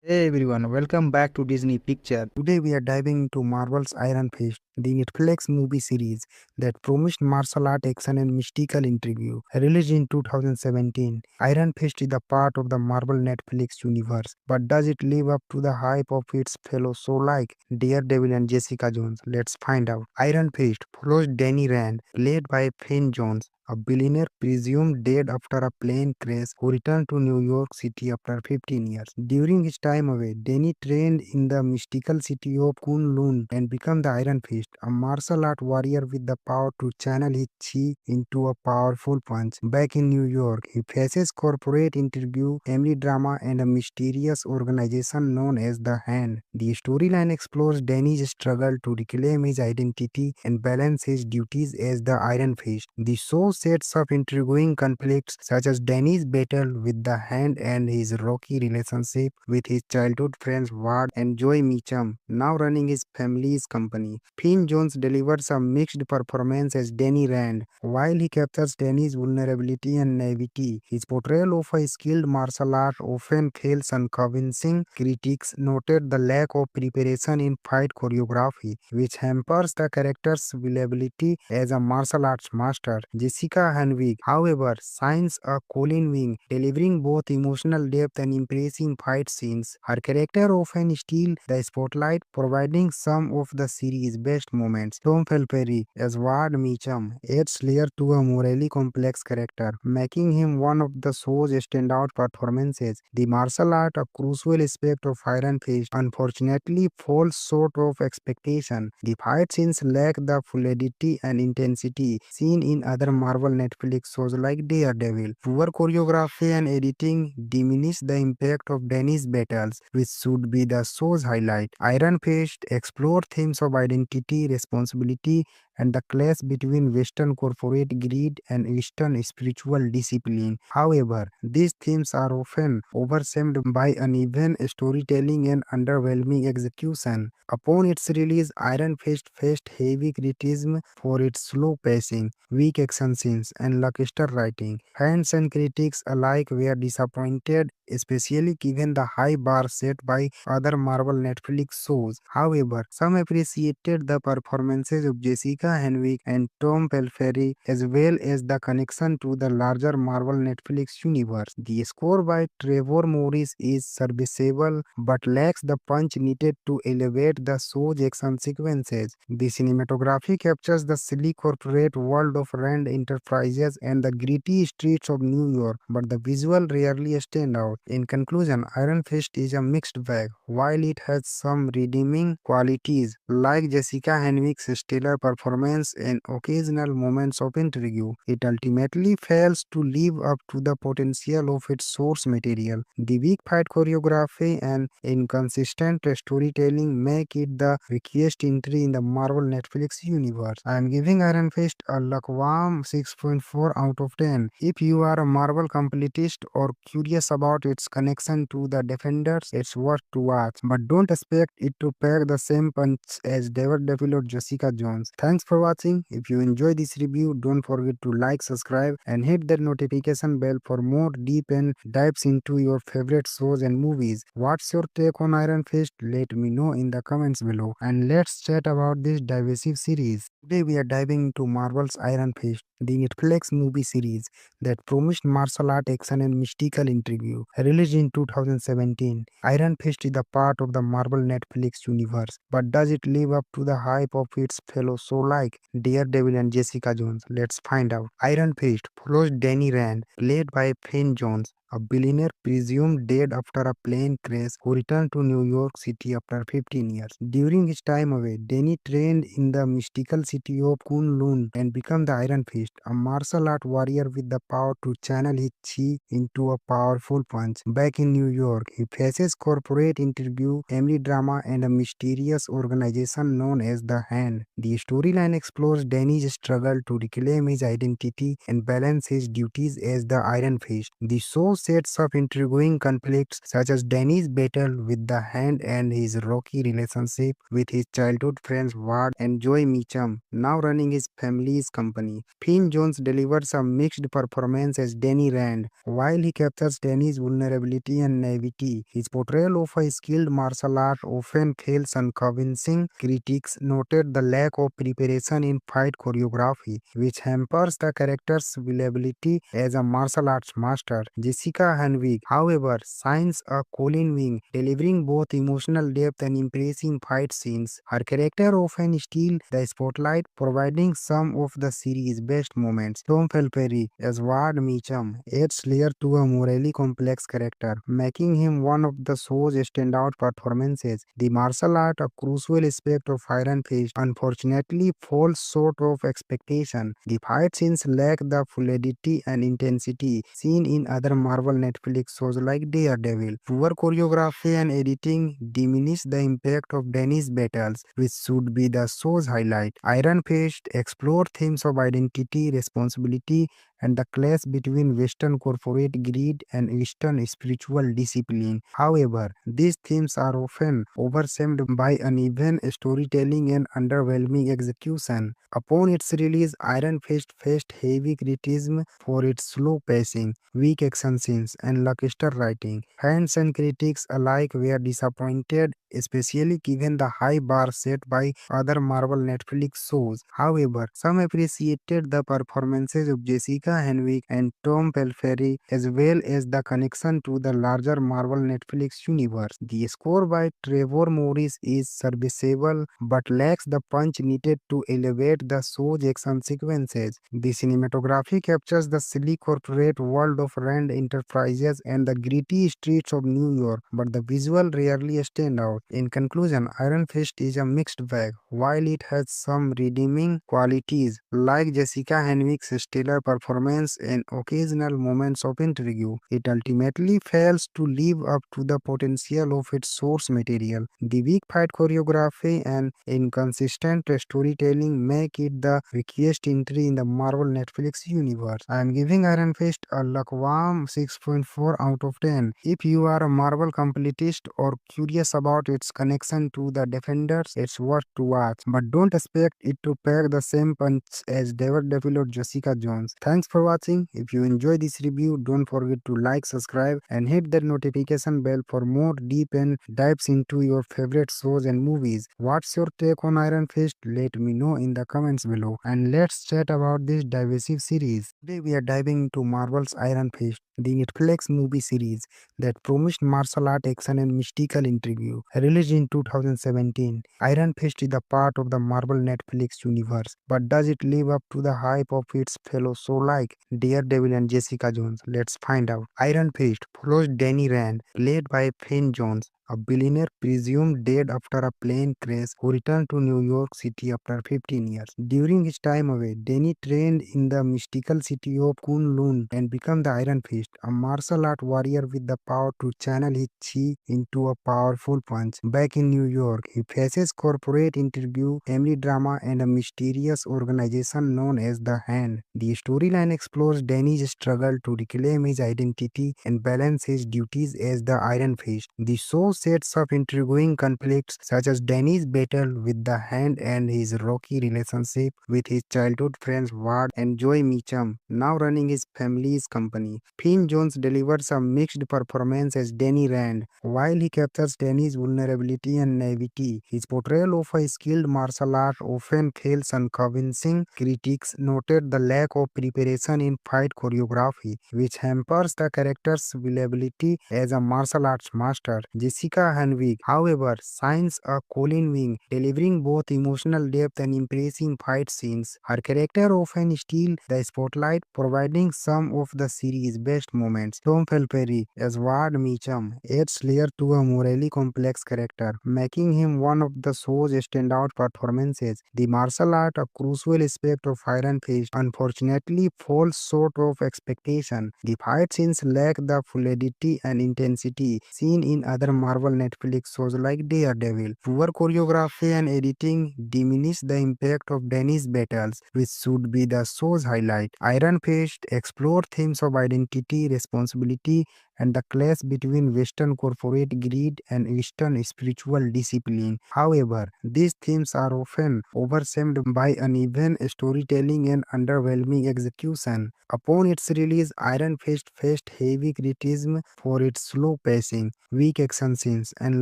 Hey everyone, welcome back to Disney Picture. Today we are diving into Marvel's Iron Fist, the Netflix movie series that promised martial art action and mystical intrigue. Released in 2017, Iron Fist is a part of the Marvel Netflix universe, but does it live up to the hype of its fellow shows like Daredevil and Jessica Jones? Let's find out. Iron Fist follows Danny Rand, played by Finn Jones, a billionaire presumed dead after a plane crash who returned to New York City after 15 years. During his time away, Danny trained in the mystical city of Kunlun and became the Iron Fist, a martial art warrior with the power to channel his chi into a powerful punch. Back in New York, he faces corporate intrigue, family drama, and a mysterious organization known as the Hand. The storyline explores Danny's struggle to reclaim his identity and balance his duties as the Iron Fist. The show sets up intriguing conflicts such as Danny's battle with the Hand and his rocky relationship with his childhood friends Ward and Joy Meacham, now running his family's company. Finn Jones delivers a mixed performance as Danny Rand. While he captures Danny's vulnerability and naivety, his portrayal of a skilled martial art often fails unconvincing. Critics noted the lack of preparation in fight choreography, which hampers the character's believability as a martial arts master. Jessica Henwick, however, shines a Colin Wing, delivering both emotional depth and impressive fight scenes. Her character often steals the spotlight, providing some of the series' best moments. Tom Felperry as Ward Meacham adds layer to a morally complex character, making him one of the show's standout performances. The martial art, a crucial aspect of Iron Fist, unfortunately falls short of expectation. The fight scenes lack the fluidity and intensity seen in other Marvel Netflix shows like Daredevil. Poor choreography and editing diminish the impact of Danny's battles, which should be the show's highlight. Iron Fist explored themes of identity, responsibility, and the clash between Western corporate greed and Eastern spiritual discipline. However, these themes are often overshadowed by uneven storytelling and underwhelming execution. Upon its release, Iron Fist faced heavy criticism for its slow pacing, weak action scenes, and lackluster writing. Fans and critics alike were disappointed, especially given the high bar set by other Marvel Netflix shows. However, some appreciated the performances of Jessica Henwick and Tom Pelphrey as well as the connection to the larger Marvel Netflix universe. The score by Trevor Morris is serviceable but lacks the punch needed to elevate the show's action sequences. The cinematography captures the silly corporate world of Rand Enterprises and the gritty streets of New York, but the visual rarely stand out. In conclusion, Iron Fist is a mixed bag. While it has some redeeming qualities, like Jessica Henwick's stellar performance and occasional moments of intrigue, it ultimately fails to live up to the potential of its source material. The weak fight choreography and inconsistent storytelling make it the weakest entry in the Marvel Netflix universe. I am giving Iron Fist a lukewarm 6.4 out of 10. If you are a Marvel completist or curious about its connection to the Defenders, it's worth to watch. But don't expect it to pack the same punch as Daredevil or Jessica Jones. Thanks for watching. If you enjoy this review, don't forget to like, subscribe, and hit that notification bell for more deep and dives into your favorite shows and movies. What's your take on Iron Fist? Let me know in the comments below. And let's chat about this divisive series. Today we are diving into Marvel's Iron Fist, the Netflix movie series that promised martial art action and mystical intrigue. Released in 2017, Iron Fist is a part of the Marvel Netflix universe, but does it live up to the hype of its fellow shows like Daredevil and Jessica Jones? Let's find out. Iron Fist follows Danny Rand, played by Finn Jones, a billionaire presumed dead after a plane crash who returned to New York City after 15 years. During his time away, Danny trained in the mystical city of Kunlun and became the Iron Fist, a martial art warrior with the power to channel his chi into a powerful punch. Back in New York, he faces corporate intrigue, family drama, and a mysterious organization known as the Hand. The storyline explores Danny's struggle to reclaim his identity and balance his duties as the Iron Fist. The show sets up intriguing conflicts such as Danny's battle with the Hand and his rocky relationship with his childhood friends Ward and Joy Meacham, now running his family's company. Finn Jones delivers a mixed performance as Danny Rand. While he captures Danny's vulnerability and naivety, his portrayal of a skilled martial art often fails unconvincing. Critics noted the lack of preparation in fight choreography, which hampers the character's believability as a martial arts master. Jessica Henwick, however, shines a Colin Wing, delivering both emotional depth and impressive fight scenes. Her character often steals the spotlight, providing some of the series' best moments. Tom Felperry as Ward Meacham adds layer to a morally complex character, making him one of the show's standout performances. The martial art, a crucial aspect of Iron Fist, unfortunately falls short of expectation. The fight scenes lack the fluidity and intensity seen in other Marvel Netflix shows like Daredevil. Poor choreography and editing diminish the impact of Danny's battles, which should be the show's highlight. Iron Fist explores themes of identity, responsibility, and the clash between Western corporate greed and Eastern spiritual discipline. However, these themes are often overshadowed by uneven storytelling and underwhelming execution. Upon its release, Iron Fist faced heavy criticism for its slow pacing, weak action scenes, and lackluster writing. Fans and critics alike were disappointed, especially given the high bar set by other Marvel Netflix shows. However, some appreciated the performances of Jessica Henwick and Tom Pelphrey as well as the connection to the larger Marvel Netflix universe. The score by Trevor Morris is serviceable but lacks the punch needed to elevate the show's action sequences. The cinematography captures the silly corporate world of Rand Enterprises and the gritty streets of New York, but the visual rarely stand out. In conclusion, Iron Fist is a mixed bag. While it has some redeeming qualities like Jessica Henwick's stellar performance and occasional moments of intrigue, it ultimately fails to live up to the potential of its source material. The weak fight choreography and inconsistent storytelling make it the weakest entry in the Marvel Netflix universe. I am giving Iron Fist a lukewarm 6.4 out of 10. If you are a Marvel completist or curious about its connection to the Defenders, it's worth to watch. But don't expect it to pack the same punch as Daredevil or Jessica Jones. Thanks for watching. If you enjoy this review, don't forget to like, subscribe, and hit that notification bell for more deep and dives into your favorite shows and movies. What's your take on Iron Fist? Let me know in the comments below. And let's chat about this divisive series. Today we are diving into Marvel's Iron Fist, the Netflix movie series that promised martial art action and mystical intrigue. Released in 2017, Iron Fist is a part of the Marvel Netflix universe, but does it live up to the hype of its fellow shows like Daredevil and Jessica Jones? Let's find out. Iron Fist follows Danny Rand, played by Finn Jones, a billionaire presumed dead after a plane crash who returned to New York City after 15 years. During his time away, Danny trained in the mystical city of Kunlun and became the Iron Fist, a martial art warrior with the power to channel his chi into a powerful punch. Back in New York, he faces corporate intrigue, family drama, and a mysterious organization known as the Hand. The storyline explores Danny's struggle to reclaim his identity and balance his duties as the Iron Fist. The show sets up intriguing conflicts such as Danny's battle with the Hand and his rocky relationship with his childhood friends Ward and Joy Meacham, now running his family's company. Finn Jones delivers a mixed performance as Danny Rand. While he captures Danny's vulnerability and naivety, his portrayal of a skilled martial art often fails unconvincing. Critics noted the lack of preparation in fight choreography, which hampers the character's believability as a martial arts master. Jessica Henwick, however, shines a Colin Wing, delivering both emotional depth and impressive fight scenes. Her character often steals the spotlight, providing some of the series' best moments. Tom Felperry as Ward Meacham adds layer to a morally complex character, making him one of the show's standout performances. The martial art, a crucial aspect of Iron Fist, unfortunately falls short of expectation. The fight scenes lack the fluidity and intensity seen in other Marvel Marvel Netflix shows like Daredevil. Poor choreography and editing diminish the impact of Danny's battles, which should be the show's highlight. Iron Fist explored themes of identity, responsibility, and the clash between Western corporate greed and Eastern spiritual discipline. However, these themes are often overshadowed by uneven storytelling and underwhelming execution. Upon its release, Iron Fist faced heavy criticism for its slow pacing, weak action scenes, and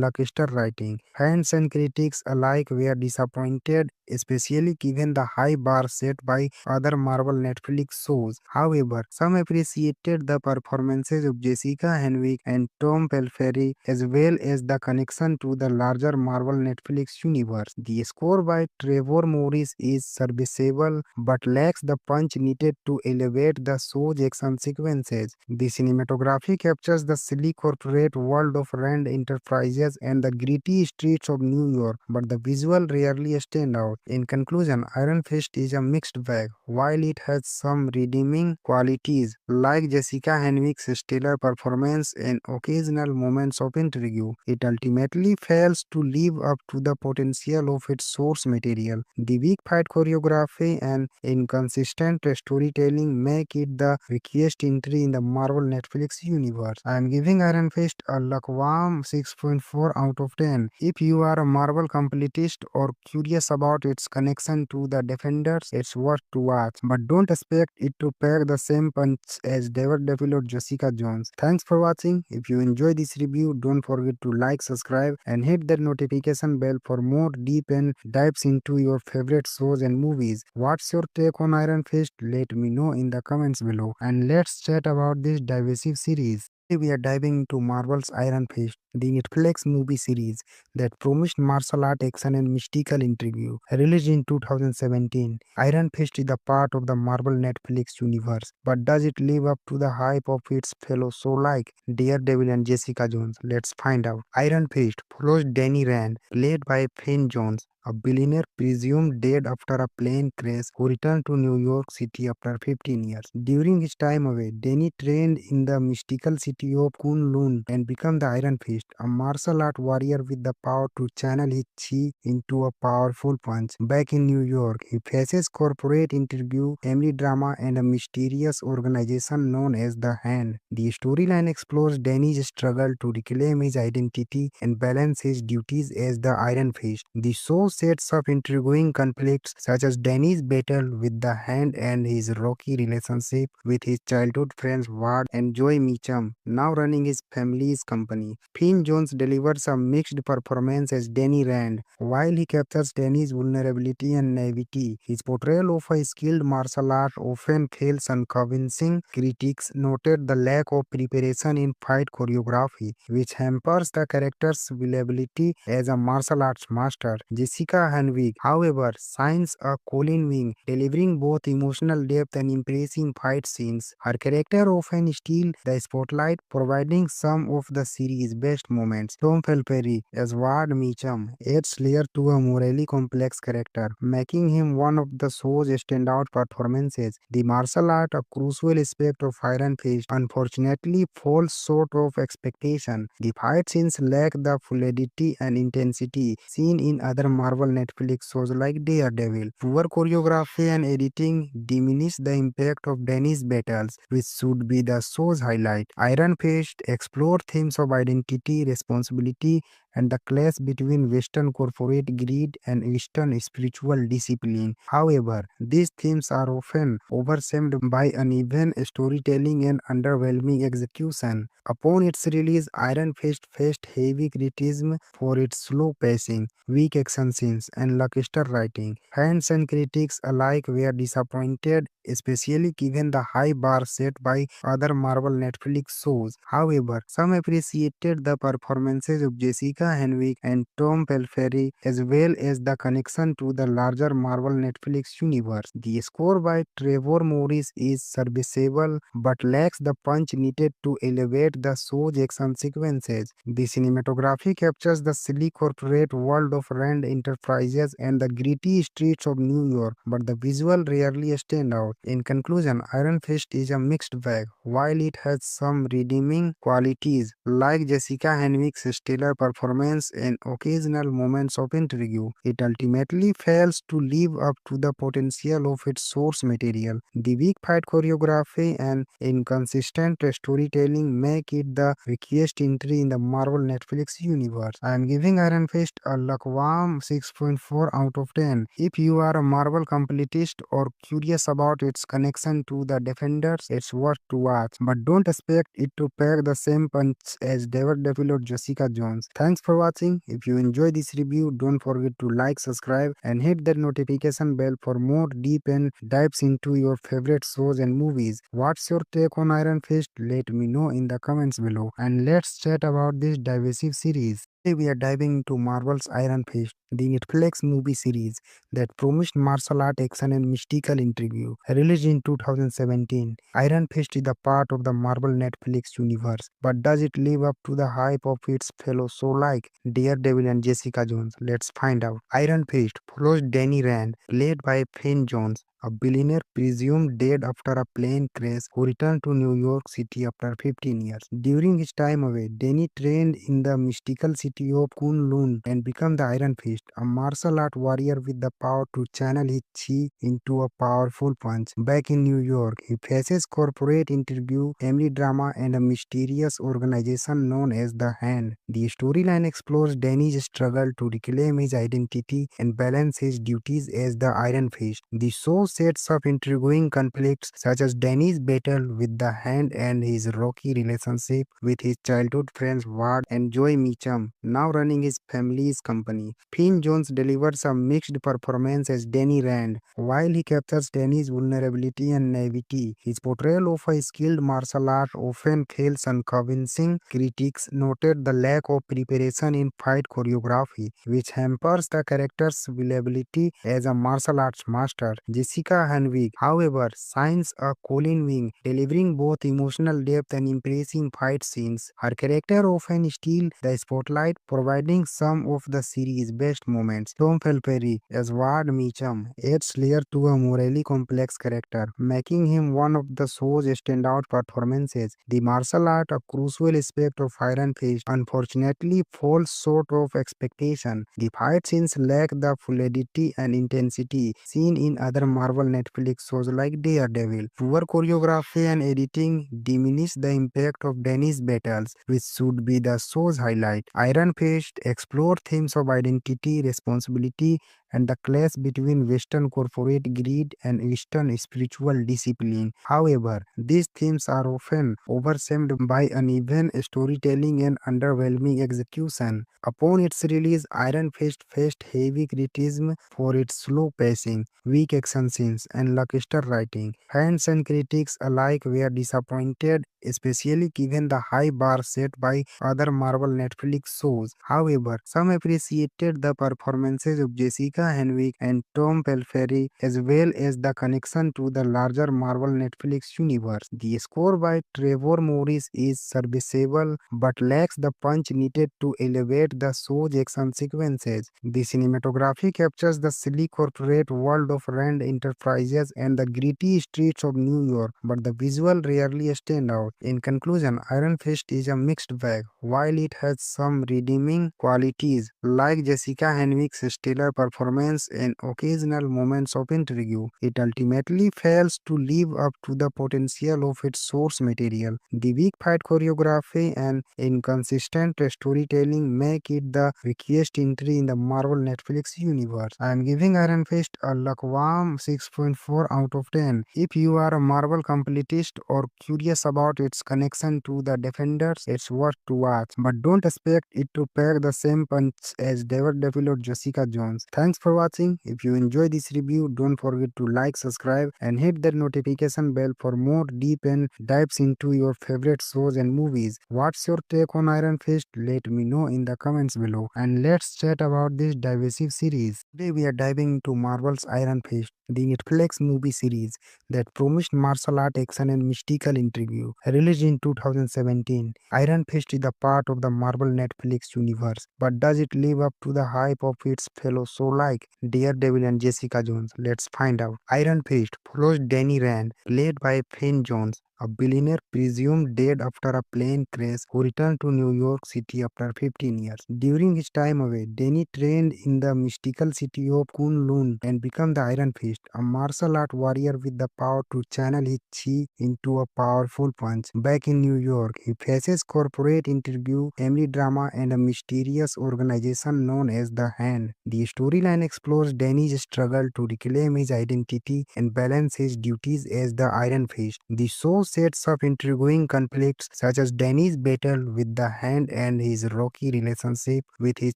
lackluster writing. Fans and critics alike were disappointed, especially given the high bar set by other Marvel Netflix shows. However, some appreciated the performances of Jessica Henwick and Tom Pelphrey, as well as the connection to the larger Marvel Netflix universe. The score by Trevor Morris is serviceable but lacks the punch needed to elevate the show's action sequences. The cinematography captures the silly corporate world of Rand Enterprises and the gritty streets of New York, but the visual rarely stand out. In conclusion, Iron Fist is a mixed bag. While it has some redeeming qualities, like Jessica Henwick's stellar performance and occasional moments of intrigue, it ultimately fails to live up to the potential of its source material. The weak fight choreography and inconsistent storytelling make it the weakest entry in the Marvel Netflix universe. I am giving Iron Fist a lukewarm 6.4 out of 10. If you are a Marvel completist or curious about its connection to the Defenders, it's worth to watch. But don't expect it to pack the same punch as Daredevil or Jessica Jones. Thanks for watching. If you enjoy this review, don't forget to like, subscribe, and hit that notification bell for more deep and dives into your favorite shows and movies. What's your take on Iron Fist? Let me know in the comments below. And let's chat about this divisive series. Today we are diving into Marvel's Iron Fist, the Netflix movie series that promised martial art action and mystical intrigue. Released in 2017, Iron Fist is a part of the Marvel Netflix universe, but does it live up to the hype of its fellow shows like Daredevil and Jessica Jones? Let's find out. Iron Fist follows Danny Rand, played by Finn Jones, a billionaire presumed dead after a plane crash who returned to New York City after 15 years. During his time away, Danny trained in the mystical city of Kunlun and became the Iron Fist, a martial art warrior with the power to channel his chi into a powerful punch. Back in New York, he faces corporate intrigue, family drama, and a mysterious organization known as the Hand. The storyline explores Danny's struggle to reclaim his identity and balance his duties as the Iron Fist. The show sets up intriguing conflicts such as Danny's battle with the Hand and his rocky relationship with his childhood friends Ward and Joy Meacham, now running his family's company. Finn Jones delivers a mixed performance as Danny Rand. While he captures Danny's vulnerability and naivety, his portrayal of a skilled martial art often feels unconvincing. Critics noted the lack of preparation in fight choreography, which hampers the character's believability as a martial arts master. Jessica Henwick, however, shines a Colin wing, delivering both emotional depth and impressive fight scenes. Her character often steals the spotlight, providing some of the series' best moments. Tom Pelphrey as Ward Meacham adds layer to a morally complex character, making him one of the show's standout performances. The martial art, a crucial aspect of Iron Fist, unfortunately falls short of expectation. The fight scenes lack the fluidity and intensity seen in other Marvel Netflix shows like Daredevil. Poor choreography and editing diminish the impact of Danny's battles, which should be the show's highlight. Iron Fist explored themes of identity, responsibility, and the clash between Western corporate greed and Eastern spiritual discipline. However, these themes are often overshadowed by uneven storytelling and underwhelming execution. Upon its release, Iron Fist faced heavy criticism for its slow pacing, weak action scenes, and lackluster writing. Fans and critics alike were disappointed, especially given the high bar set by other Marvel Netflix shows. However, some appreciated the performances of Jessica Henwick and Tom Pelphrey, as well as the connection to the larger Marvel Netflix universe. The score by Trevor Morris is serviceable but lacks the punch needed to elevate the show's action sequences. The cinematography captures the silly corporate world of Rand Enterprises enterprises, and the gritty streets of New York, but the visual rarely stand out. In conclusion, Iron Fist is a mixed bag. While it has some redeeming qualities, like Jessica Henwick's stellar performance and occasional moments of intrigue, it ultimately fails to live up to the potential of its source material. The weak fight choreography and inconsistent storytelling make it the weakest entry in the Marvel Netflix universe. I am giving Iron Fist a lukewarm 6.4 out of 10. If you are a Marvel completist or curious about its connection to the Defenders, it's worth to watch. But don't expect it to pack the same punch as Daredevil or Jessica Jones. Thanks for watching. If you enjoy this review, don't forget to like, subscribe, and hit that notification bell for more deep and dives into your favorite shows and movies. What's your take on Iron Fist? Let me know in the comments below. And let's chat about this divisive series. Today we are diving into Marvel's Iron Fist, the Netflix movie series that promised martial art action and mystical intrigue. Released in 2017, Iron Fist is a part of the Marvel Netflix universe, but does it live up to the hype of its fellow shows like Daredevil and Jessica Jones? Let's find out. Iron Fist follows Danny Rand, played by Finn Jones, a billionaire presumed dead after a plane crash who returned to New York City after 15 years. During his time away, Danny trained in the mystical city of Kunlun and became the Iron Fist, a martial art warrior with the power to channel his chi into a powerful punch. Back in New York, he faces corporate intrigue, family drama, and a mysterious organization known as the Hand. The storyline explores Danny's struggle to reclaim his identity and balance his duties as the Iron Fist. The show sets up intriguing conflicts such as Danny's battle with the Hand and his rocky relationship with his childhood friends Ward and Joy Meacham, now running his family's company. Finn Jones delivers a mixed performance as Danny Rand. While he captures Danny's vulnerability and naivety, his portrayal of a skilled martial art often fails unconvincing. Critics noted the lack of preparation in fight choreography, which hampers the character's believability as a martial arts master. Jessica Henwick, however, shines a Colin wing, delivering both emotional depth and impressive fight scenes. Her character often steals the spotlight, providing some of the series' best moments. Tom Felperry, as Ward Meacham, adds layer to a morally complex character, making him one of the show's standout performances. The martial art, a crucial aspect of Iron Fist, unfortunately falls short of expectation. The fight scenes lack the fluidity and intensity seen in other Marvel Netflix shows like Daredevil. Poor choreography and editing diminish the impact of Danny's battles, which should be the show's highlight. Iron Fist explores themes of identity, responsibility, and the clash between Western corporate greed and Eastern spiritual discipline. However, these themes are often overshadowed by uneven storytelling and underwhelming execution. Upon its release, Iron Fist faced heavy criticism for its slow pacing, weak action scenes, and lackluster writing. Fans and critics alike were disappointed, especially given the high bar set by other Marvel Netflix shows. However, some appreciated the performances of Jessica Henwick and Tom Pelphrey, as well as the connection to the larger Marvel Netflix universe. The score by Trevor Morris is serviceable but lacks the punch needed to elevate the show's action sequences. The cinematography captures the silly corporate world of Rand Enterprises and the gritty streets of New York, but the visual rarely stand out. In conclusion, Iron Fist is a mixed bag. While it has some redeeming qualities, like Jessica Henwick's stellar performance and occasional moments of intrigue, it ultimately fails to live up to the potential of its source material. The weak fight choreography and inconsistent storytelling make it the weakest entry in the Marvel Netflix universe. I am giving Iron Fist a lukewarm 6.4 out of 10. If you are a Marvel completist or curious about its connection to the Defenders, it's worth to watch. But don't expect it to pack the same punch as Daredevil or Jessica Jones. Thanks Thanks for watching. If you enjoy this review, don't forget to like, subscribe, and hit that notification bell for more deep and dives into your favorite shows and movies. What's your take on Iron Fist? Let me know in the comments below. And let's chat about this divisive series. Today we are diving into Marvel's Iron Fist, the Netflix movie series that promised martial art action and mystical intrigue. Released in 2017, Iron Fist is a part of the Marvel Netflix universe, but does it live up to the hype of its fellow shows like Daredevil and Jessica Jones? Let's find out. Iron Fist follows Danny Rand, played by Finn Jones, a billionaire presumed dead after a plane crash who returned to New York City after 15 years. During his time away, Danny trained in the mystical city of Kunlun and became the Iron Fist, a martial art warrior with the power to channel his chi into a powerful punch. Back in New York, he faces corporate intrigue, family drama, and a mysterious organization known as the Hand. The storyline explores Danny's struggle to reclaim his identity and balance his duties as the Iron Fist. The show sets up intriguing conflicts such as Danny's battle with the Hand and his rocky relationship with his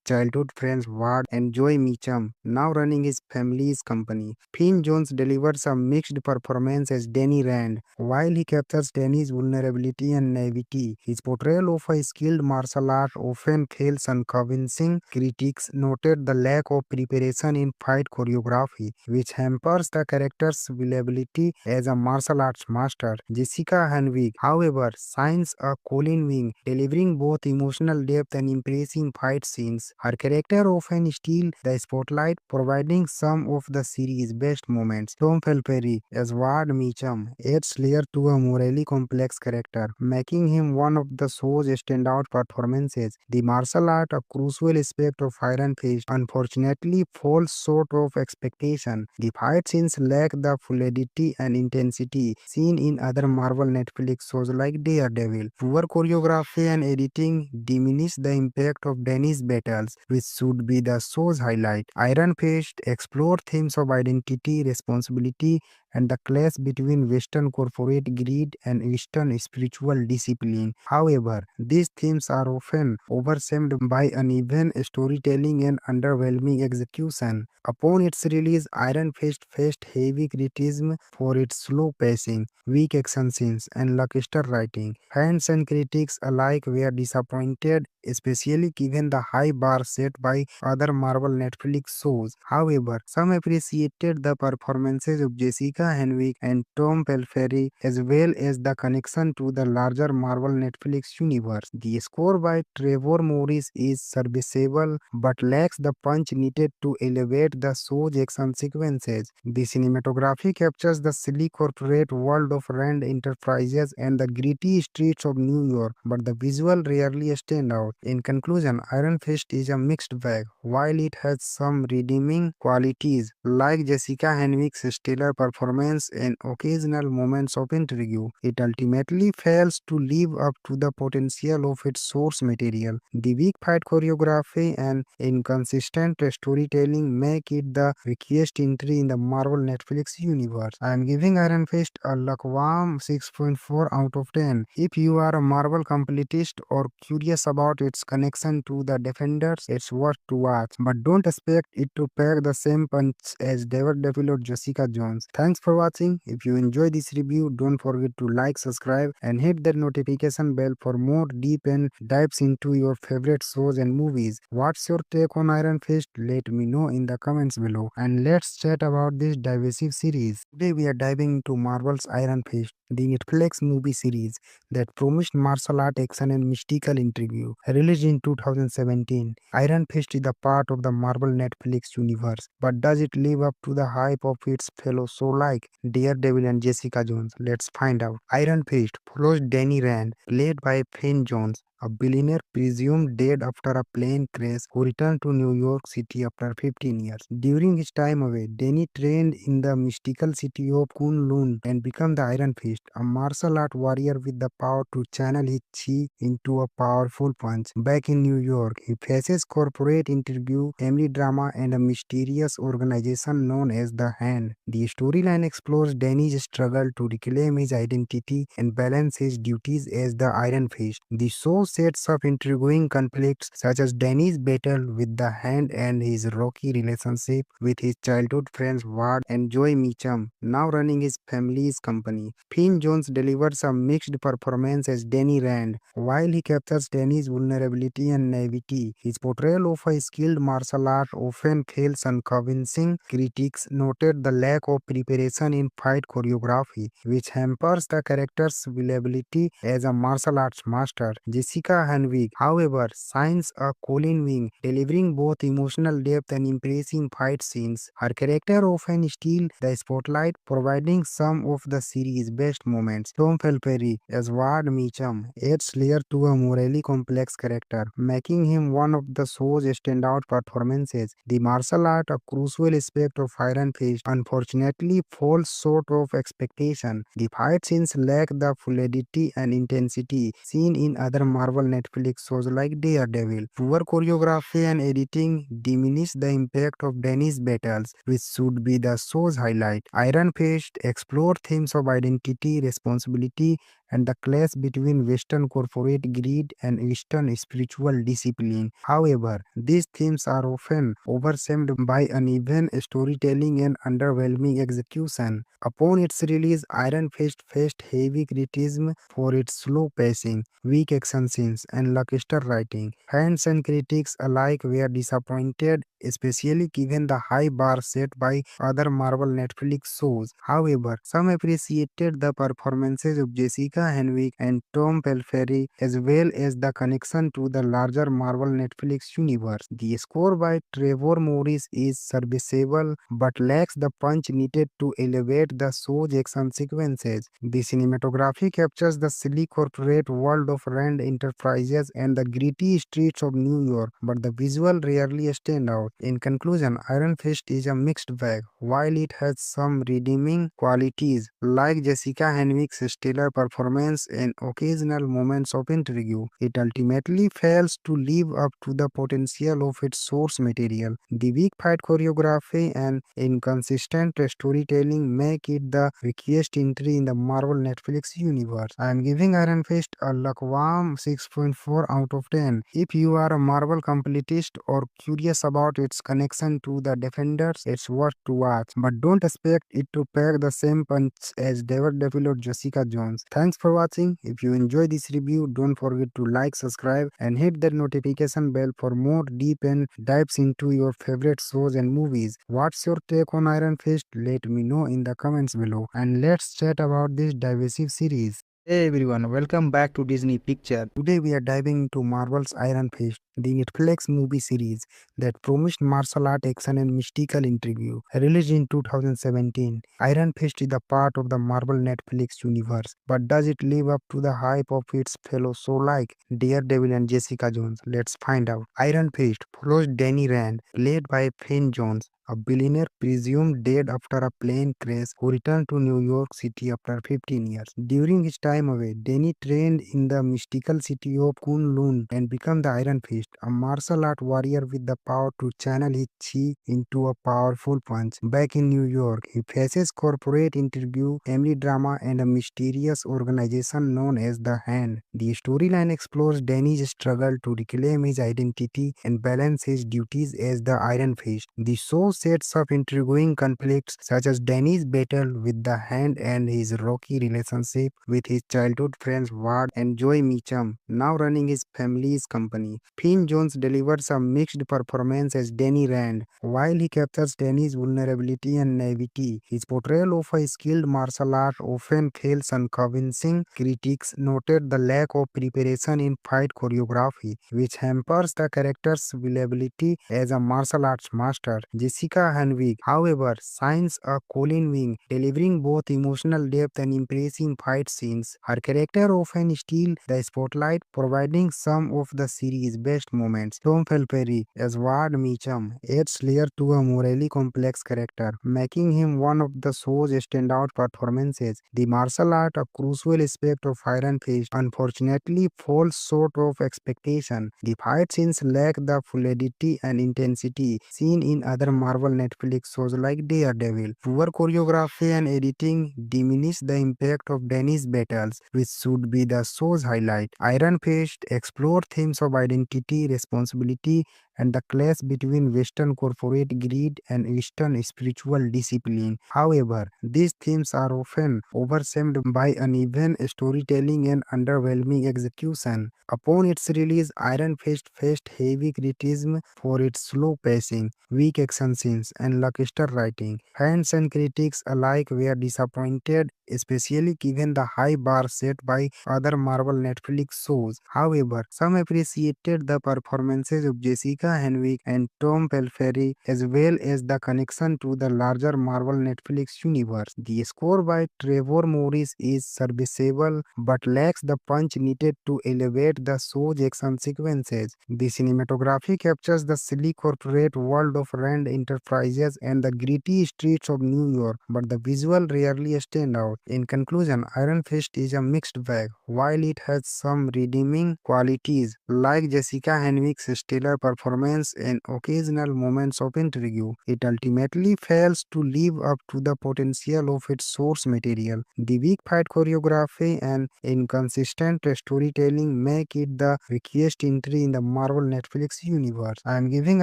childhood friends Ward and Joy Meacham, now running his family's company. Finn Jones delivers a mixed performance as Danny Rand. While he captures Danny's vulnerability and naivety, his portrayal of a skilled martial art often fails unconvincing. Critics noted the lack of preparation in fight choreography, which hampers the character's believability as a martial arts master. Jessica Henwick, however, shines a Colin Wing, delivering both emotional depth and impressive fight scenes. Her character often steals the spotlight, providing some of the series' best moments. Tom Felperry as Ward Meacham adds layer to a morally complex character, making him one of the show's standout performances. The martial art, a crucial aspect of Iron Fist, unfortunately falls short of expectation. The fight scenes lack the fluidity and intensity seen in other Marvel Netflix shows like Daredevil. Poor choreography and editing diminish the impact of Danny's battles, which should be the show's highlight. Iron Fist explores themes of identity, responsibility, and the clash between Western corporate greed and Eastern spiritual discipline. However, these themes are often overshadowed by uneven storytelling and underwhelming execution. Upon its release, Iron Fist faced heavy criticism for its slow pacing, weak action scenes, and lackluster writing. Fans and critics alike were disappointed, especially given the high bar set by other Marvel Netflix shows. However, some appreciated the performances of Jessica Henwick and Tom Pelphrey, as well as the connection to the larger Marvel Netflix universe. The score by Trevor Morris is serviceable but lacks the punch needed to elevate the show's action sequences. The cinematography captures the silly corporate world of Rand Enterprises and the gritty streets of New York, but the visual rarely stand out. In conclusion, Iron Fist is a mixed bag. While it has some redeeming qualities, like Jessica Henwick's stellar performance and occasional moments of intrigue, it ultimately fails to live up to the potential of its source material. The weak fight choreography and inconsistent storytelling make it the weakest entry in the Marvel Netflix universe. I am giving Iron Fist a lukewarm 6.4 out of 10. If you are a Marvel completist or curious about its connection to the Defenders, it's worth to watch. But don't expect it to pack the same punch as Daredevil or Jessica Jones. Thanks for watching. If you enjoy this review, don't forget to like, subscribe, and hit that notification bell for more deep and dives into your favorite shows and movies. What's your take on Iron Fist? Let me know in the comments below. And let's chat about this divisive series. Today we are diving into Marvel's Iron Fist, the Netflix movie series that promised martial art action and mystical intrigue. Released in 2017, Iron Fist is a part of the Marvel Netflix universe, but does it live up to the hype of its fellow shows like Daredevil and Jessica Jones? Let's find out. Iron Fist follows Danny Rand, played by Finn Jones, a billionaire presumed dead after a plane crash who returned to New York City after 15 years. During his time away, Danny trained in the mystical city of Kunlun and became the Iron Fist, a martial art warrior with the power to channel his chi into a powerful punch. Back in New York, he faces corporate intrigue, family drama, and a mysterious organization known as the Hand. The storyline explores Danny's struggle to reclaim his identity and balance his duties as the Iron Fist. The show sets up intriguing conflicts such as Danny's battle with the Hand and his rocky relationship with his childhood friends Ward and Joy Meacham, now running his family's company. Finn Jones delivers a mixed performance as Danny Rand. While he captures Danny's vulnerability and naivety, his portrayal of a skilled martial art often fails unconvincing. Critics noted the lack of preparation in fight choreography, which hampers the character's believability as a martial arts master. Jessica Henwick, however, shines a Colin Wing, delivering both emotional depth and impressive fight scenes. Her character often steals the spotlight, providing some of the series' best moments. Tom Felperry as Ward Meacham adds layer to a morally complex character, making him one of the show's standout performances. The martial art, a crucial aspect of Iron Fist, unfortunately falls short of expectation. The fight scenes lack the fluidity and intensity seen in other Marvel Netflix shows like Daredevil. Poor choreography and editing diminish the impact of Danny's battles, which should be the show's highlight. Iron Fist explored themes of identity, responsibility, and the clash between Western corporate greed and Eastern spiritual discipline. However, these themes are often overshadowed by uneven storytelling and underwhelming execution. Upon its release, Iron Fist faced heavy criticism for its slow pacing, weak action scenes, and lackluster writing. Fans and critics alike were disappointed, especially given the high bar set by other Marvel Netflix shows. However, some appreciated the performances of Jessica Henwick and Tom Pelphrey as well as the connection to the larger Marvel Netflix universe. The score by Trevor Morris is serviceable but lacks the punch needed to elevate the show's action sequences. The cinematography captures the silly corporate world of Rand Enterprises and the gritty streets of New York, but the visual rarely stand out. In conclusion, Iron Fist is a mixed bag. While it has some redeeming qualities, like Jessica Henwick's stellar performance and occasional moments of intrigue, it ultimately fails to live up to the potential of its source material. The weak fight choreography and inconsistent storytelling make it the weakest entry in the Marvel Netflix universe. I am giving Iron Fist a lukewarm 6.4 out of 10. If you are a Marvel completist or curious about its connection to the Defenders, it's worth to watch. But don't expect it to pack the same punch as Daredevil or Jessica Jones. Thanks for watching. If you enjoy this review, don't forget to like, subscribe, and hit that notification bell for more deep and dives into your favorite shows and movies. What's your take on Iron Fist? Let me know in the comments below. And let's chat about this divisive series. Hey everyone, welcome back to Disney Picture. Today we are diving into Marvel's Iron Fist, the Netflix movie series that promised martial art action and mystical intrigue. Released in 2017, Iron Fist is a part of the Marvel Netflix universe, but does it live up to the hype of its fellow shows like Daredevil and Jessica Jones? Let's find out. Iron Fist follows Danny Rand, played by Finn Jones, a billionaire presumed dead after a plane crash who returned to New York City after 15 years. During his time away, Danny trained in the mystical city of Kunlun and became the Iron Fist, a martial art warrior with the power to channel his chi into a powerful punch. Back in New York, he faces corporate intrigue, family drama, and a mysterious organization known as the Hand. The storyline explores Danny's struggle to reclaim his identity and balance his duties as the Iron Fist. The show sets up intriguing conflicts such as Danny's battle with the Hand and his rocky relationship with his childhood friends Ward and Joy Meacham, now running his family's company. Finn Jones delivers a mixed performance as Danny Rand. While he captures Danny's vulnerability and naivety, his portrayal of a skilled martial art often fails unconvincing. Critics noted the lack of preparation in fight choreography, which hampers the character's believability as a martial arts master. Jessica Henwick, however, shines a Colin Wing, delivering both emotional depth and impressive fight scenes. Her character often steals the spotlight, providing some of the series' best moments. Tom Felperry as Ward Meacham adds layer to a morally complex character, making him one of the show's standout performances. The martial art, a crucial aspect of Iron Fist, unfortunately falls short of expectation. The fight scenes lack the fluidity and intensity seen in other Marvel Marvel Netflix shows like Daredevil. Poor choreography and editing diminish the impact of Danny's battles, which should be the show's highlight. Iron Fist explored themes of identity, responsibility, and the clash between Western corporate greed and Eastern spiritual discipline. However, these themes are often overshadowed by uneven storytelling and underwhelming execution. Upon its release, Iron Fist faced heavy criticism for its slow pacing, weak action scenes, and lackluster writing. Fans and critics alike were disappointed, especially given the high bar set by other Marvel Netflix shows. However, some appreciated the performances of Jessica Henwick and Tom Pelphrey as well as the connection to the larger Marvel Netflix universe. The score by Trevor Morris is serviceable but lacks the punch needed to elevate the show's action sequences. The cinematography captures the silly corporate world of Rand Enterprises and the gritty streets of New York, but the visual rarely stand out. In conclusion, Iron Fist is a mixed bag. While it has some redeeming qualities, like Jessica Henwick's stellar performance and occasional moments of intrigue, it ultimately fails to live up to the potential of its source material. The weak fight choreography and inconsistent storytelling make it the weakest entry in the Marvel Netflix universe. I am giving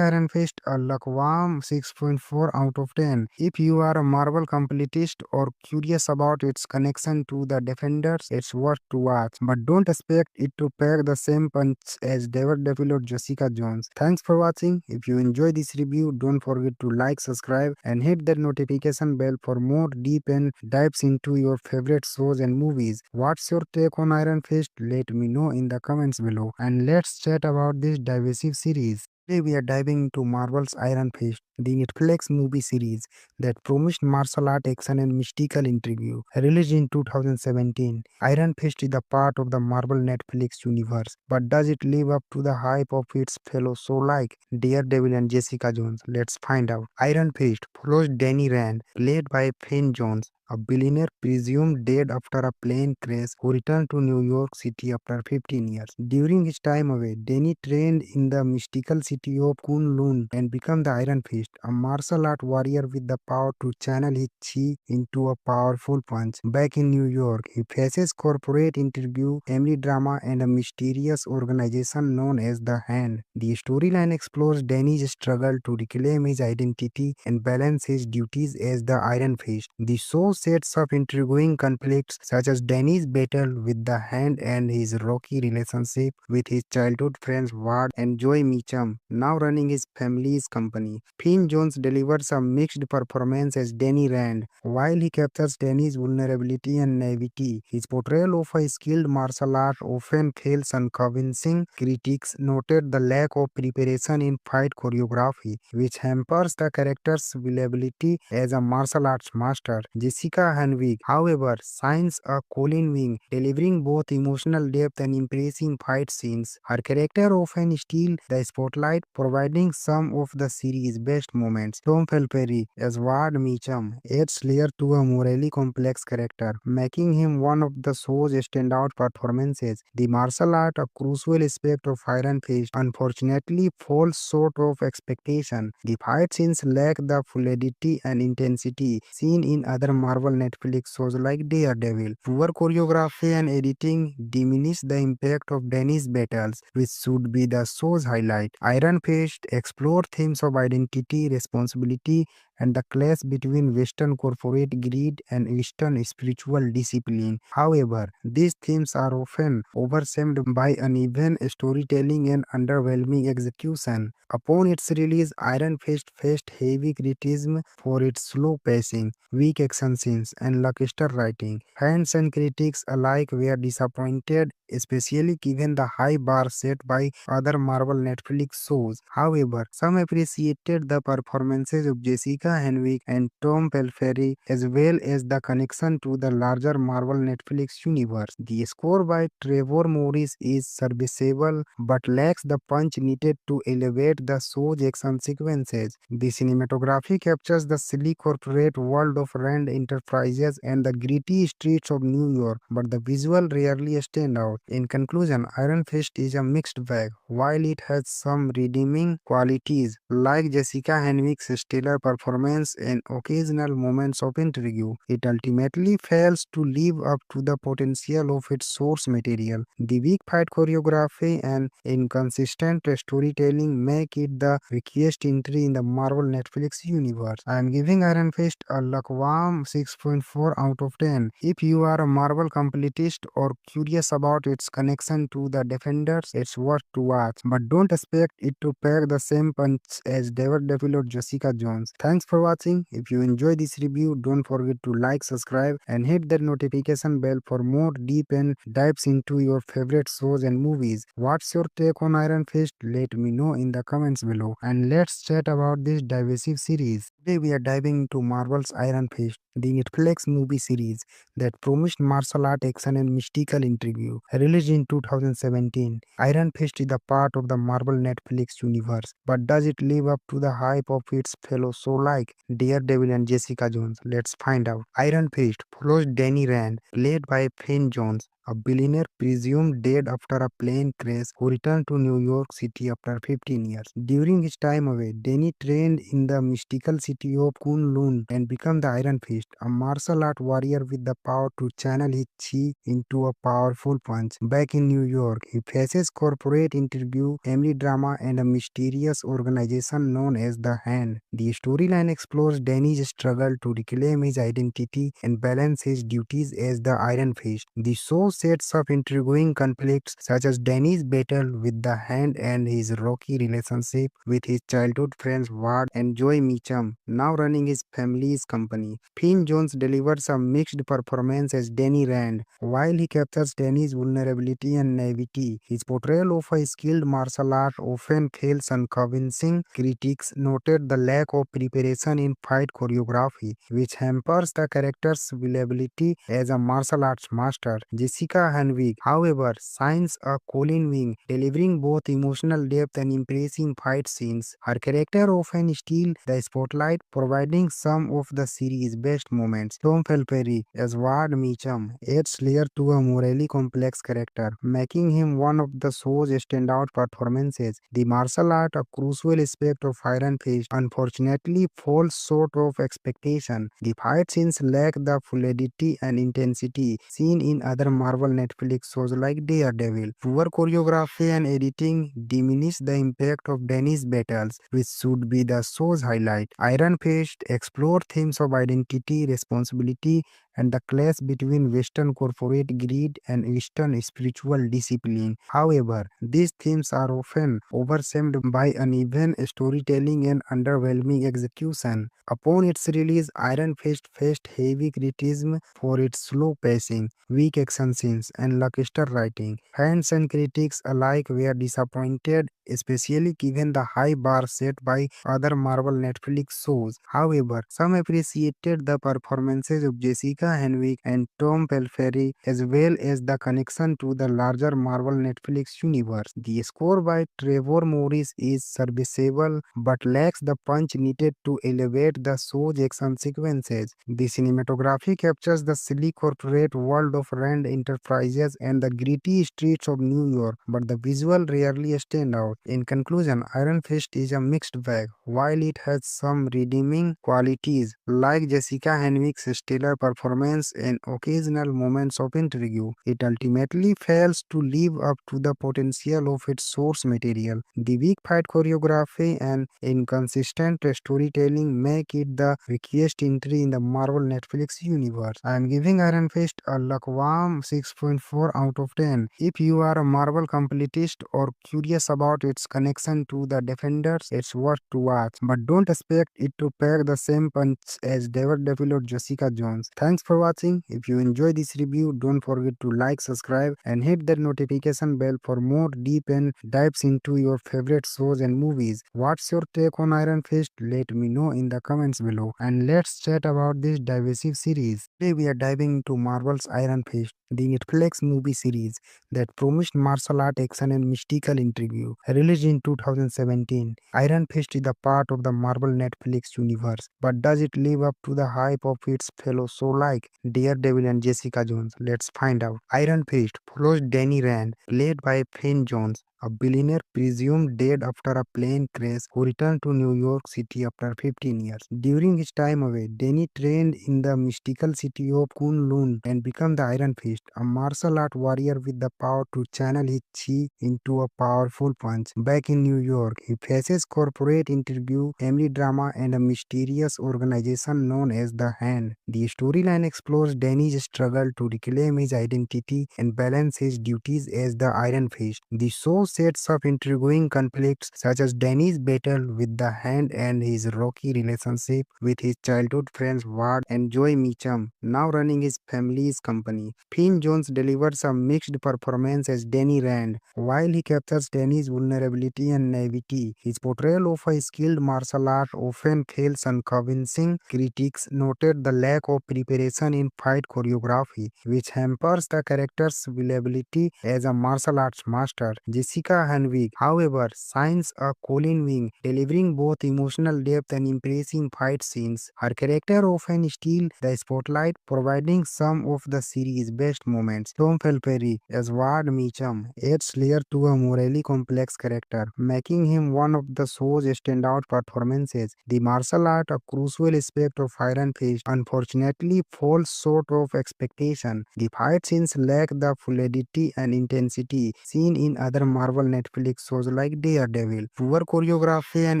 Iron Fist a lukewarm 6.4 out of 10. If you are a Marvel completist or curious about its connection to the Defenders, it's worth to watch. But don't expect it to pack the same punch as Daredevil or Jessica Jones. Thanks for watching. If you enjoy this review, don't forget to like, subscribe, and hit that notification bell for more deep and dives into your favorite shows and movies. What's your take on Iron Fist? Let me know in the comments below. And let's chat about this divisive series. Today we are diving into Marvel's Iron Fist, the Netflix movie series that promised martial art action and mystical intrigue. Released in 2017, Iron Fist is a part of the Marvel Netflix universe, but does it live up to the hype of its fellow show like Daredevil and Jessica Jones? Let's find out. Iron Fist follows Danny Rand, played by Finn Jones, a billionaire presumed dead after a plane crash who returned to New York City after 15 years. During his time away, Danny trained in the mystical city of Kunlun and became the Iron Fist, a martial art warrior with the power to channel his chi into a powerful punch. Back in New York, he faces corporate intrigue, family drama, and a mysterious organization known as the Hand. The storyline explores Danny's struggle to reclaim his identity and balance his duties as the Iron Fist. The show sets up intriguing conflicts such as Danny's battle with the Hand and his rocky relationship with his childhood friends Ward and Joy Meacham, now running his family's company. Finn Jones delivers a mixed performance as Danny Rand. While he captures Danny's vulnerability and naivety, his portrayal of a skilled martial art often feels unconvincing. Critics noted the lack of preparation in fight choreography, which hampers the character's believability as a martial arts master. Jessica Henwick, however, shines a Colin Wing, delivering both emotional depth and impressive fight scenes. Her character often steals the spotlight, providing some of the series' best moments. Tom Pelphrey as Ward Meacham adds layer to a morally complex character, making him one of the show's standout performances. The martial art, a crucial aspect of Iron Fist, unfortunately falls short of expectation. The fight scenes lack the fluidity and intensity seen in other Marvel Netflix shows like Daredevil. Poor choreography and editing diminish the impact of Danny's battles, which should be the show's highlight. Iron Fist explored themes of identity, responsibility, and the clash between Western corporate greed and Eastern spiritual discipline. However, these themes are often overshadowed by uneven storytelling and underwhelming execution. Upon its release, Iron Fist faced heavy criticism for its slow pacing, weak action scenes, and lackluster writing. Fans and critics alike were disappointed, especially given the high bar set by other Marvel Netflix shows. However, some appreciated the performances of Jessica Jessica Henwick and Tom Pelphrey, as well as the connection to the larger Marvel Netflix universe. The score by Trevor Morris is serviceable but lacks the punch needed to elevate the show's action sequences. The cinematography captures the silly corporate world of Rand Enterprises and the gritty streets of New York, but the visual rarely stand out. In conclusion, Iron Fist is a mixed bag. While it has some redeeming qualities, like Jessica Henwick's stellar performance and occasional moments of intrigue, it ultimately fails to live up to the potential of its source material. The weak fight choreography and inconsistent storytelling make it the weakest entry in the Marvel Netflix universe. I am giving Iron Fist a lukewarm 6.4 out of 10. If you are a Marvel completist or curious about its connection to the Defenders, it's worth to watch. But don't expect it to pack the same punch as Daredevil or Jessica Jones. Thanks for watching. If you enjoy this review, don't forget to like, subscribe, and hit that notification bell for more deep and dives into your favorite shows and movies. What's your take on Iron Fist? Let me know in the comments below. And let's chat about this divisive series. Today we are diving into Marvel's Iron Fist, the Netflix movie series that promised martial art action and mystical intrigue. Released in 2017, Iron Fist is a part of the Marvel Netflix universe, but does it live up to the hype of its fellow shows like Daredevil and Jessica Jones? Let's find out. Iron Fist follows Danny Rand, played by Finn Jones, a billionaire presumed dead after a plane crash who returned to New York City after 15 years. During his time away, Danny trained in the mystical city of Kunlun and became the Iron Fist, a martial art warrior with the power to channel his chi into a powerful punch. Back in New York, he faces corporate intrigue, family drama, and a mysterious organization known as the Hand. The storyline explores Danny's struggle to reclaim his identity and balance his duties as the Iron Fist. The show sets up intriguing conflicts such as Danny's battle with the Hand and his rocky relationship with his childhood friends Ward and Joy Meacham, now running his family's company. Finn Jones delivers a mixed performance as Danny Rand. While he captures Danny's vulnerability and naivety, his portrayal of a skilled martial art often fails unconvincing. Critics noted the lack of preparation in fight choreography, which hampers the character's viability as a martial arts master. Jessica Henwick, however, shines a Colin wing, delivering both emotional depth and impressive fight scenes. Her character often steals the spotlight, providing some of the series' best moments. Tom Pelphrey as Ward Meacham adds layer to a morally complex character, making him one of the show's standout performances. The martial art, a crucial aspect of Iron Fist, unfortunately falls short of expectation. The fight scenes lack the fluidity and intensity seen in other Marvel Netflix shows like Daredevil. Poor choreography and editing diminish the impact of Danny's battles, which should be the show's highlight. Iron Fist explores themes of identity, responsibility, and the clash between Western corporate greed and Eastern spiritual discipline. However, these themes are often overshadowed by uneven storytelling and underwhelming execution. Upon its release, Iron Fist faced heavy criticism for its slow pacing, weak action scenes, and lackluster writing. Fans and critics alike were disappointed, especially given the high bar set by other Marvel Netflix shows. However, some appreciated the performances of Jessica Henwick and Tom Pelphrey, as well as the connection to the larger Marvel Netflix universe. The score by Trevor Morris is serviceable but lacks the punch needed to elevate the show's action sequences. The cinematography captures the silly corporate world of Rand Enterprises and the gritty streets of New York, but the visual rarely stand out. In conclusion, Iron Fist is a mixed bag. While it has some redeeming qualities, like Jessica Henwick's stellar performance and occasional moments of intrigue, it ultimately fails to live up to the potential of its source material. The weak fight choreography and inconsistent storytelling make it the weakest entry in the Marvel Netflix universe. I am giving Iron Fist a lukewarm 6.4 out of 10. If you are a Marvel completist or curious about its connection to the Defenders, it's worth to watch. But don't expect it to pack the same punch as Daredevil or Jessica Jones. Thanks Thanks for watching. If you enjoy this review, don't forget to like, subscribe, and hit that notification bell for more deep and dives into your favorite shows and movies. What's your take on Iron Fist? Let me know in the comments below. And let's chat about this divisive series. Today we are diving into Marvel's Iron Fist, the Netflix movie series that promised martial art action and mystical intrigue. Released in 2017, Iron Fist is a part of the Marvel Netflix universe, but does it live up to the hype of its fellow shows like Daredevil and Jessica Jones? Let's find out. Iron Fist follows Danny Rand, played by Finn Jones, a billionaire presumed dead after a plane crash who returned to New York City after 15 years. During his time away, Danny trained in the mystical city of Kunlun and became the Iron Fist, a martial art warrior with the power to channel his chi into a powerful punch. Back in New York, he faces corporate intrigue, family drama, and a mysterious organization known as the Hand. The storyline explores Danny's struggle to reclaim his identity and balance his duties as the Iron Fist. The show sets up intriguing conflicts such as Danny's battle with the Hand and his rocky relationship with his childhood friends Ward and Joy Meacham, now running his family's company. Finn Jones delivers a mixed performance as Danny Rand. While he captures Danny's vulnerability and naivety, his portrayal of a skilled martial art often fails unconvincing. Critics noted the lack of preparation in fight choreography, which hampers the character's believability as a martial arts master. Jessica Henwick, however, shines a Colin Wing, delivering both emotional depth and impressive fight scenes. Her character often steals the spotlight, providing some of the series' best moments. Tom Felperry as Ward Meacham adds layer to a morally complex character, making him one of the show's standout performances. The martial art, a crucial aspect of Iron Fist, unfortunately falls short of expectation. The fight scenes lack the fluidity and intensity seen in other Marvel Netflix shows like Daredevil. Poor choreography and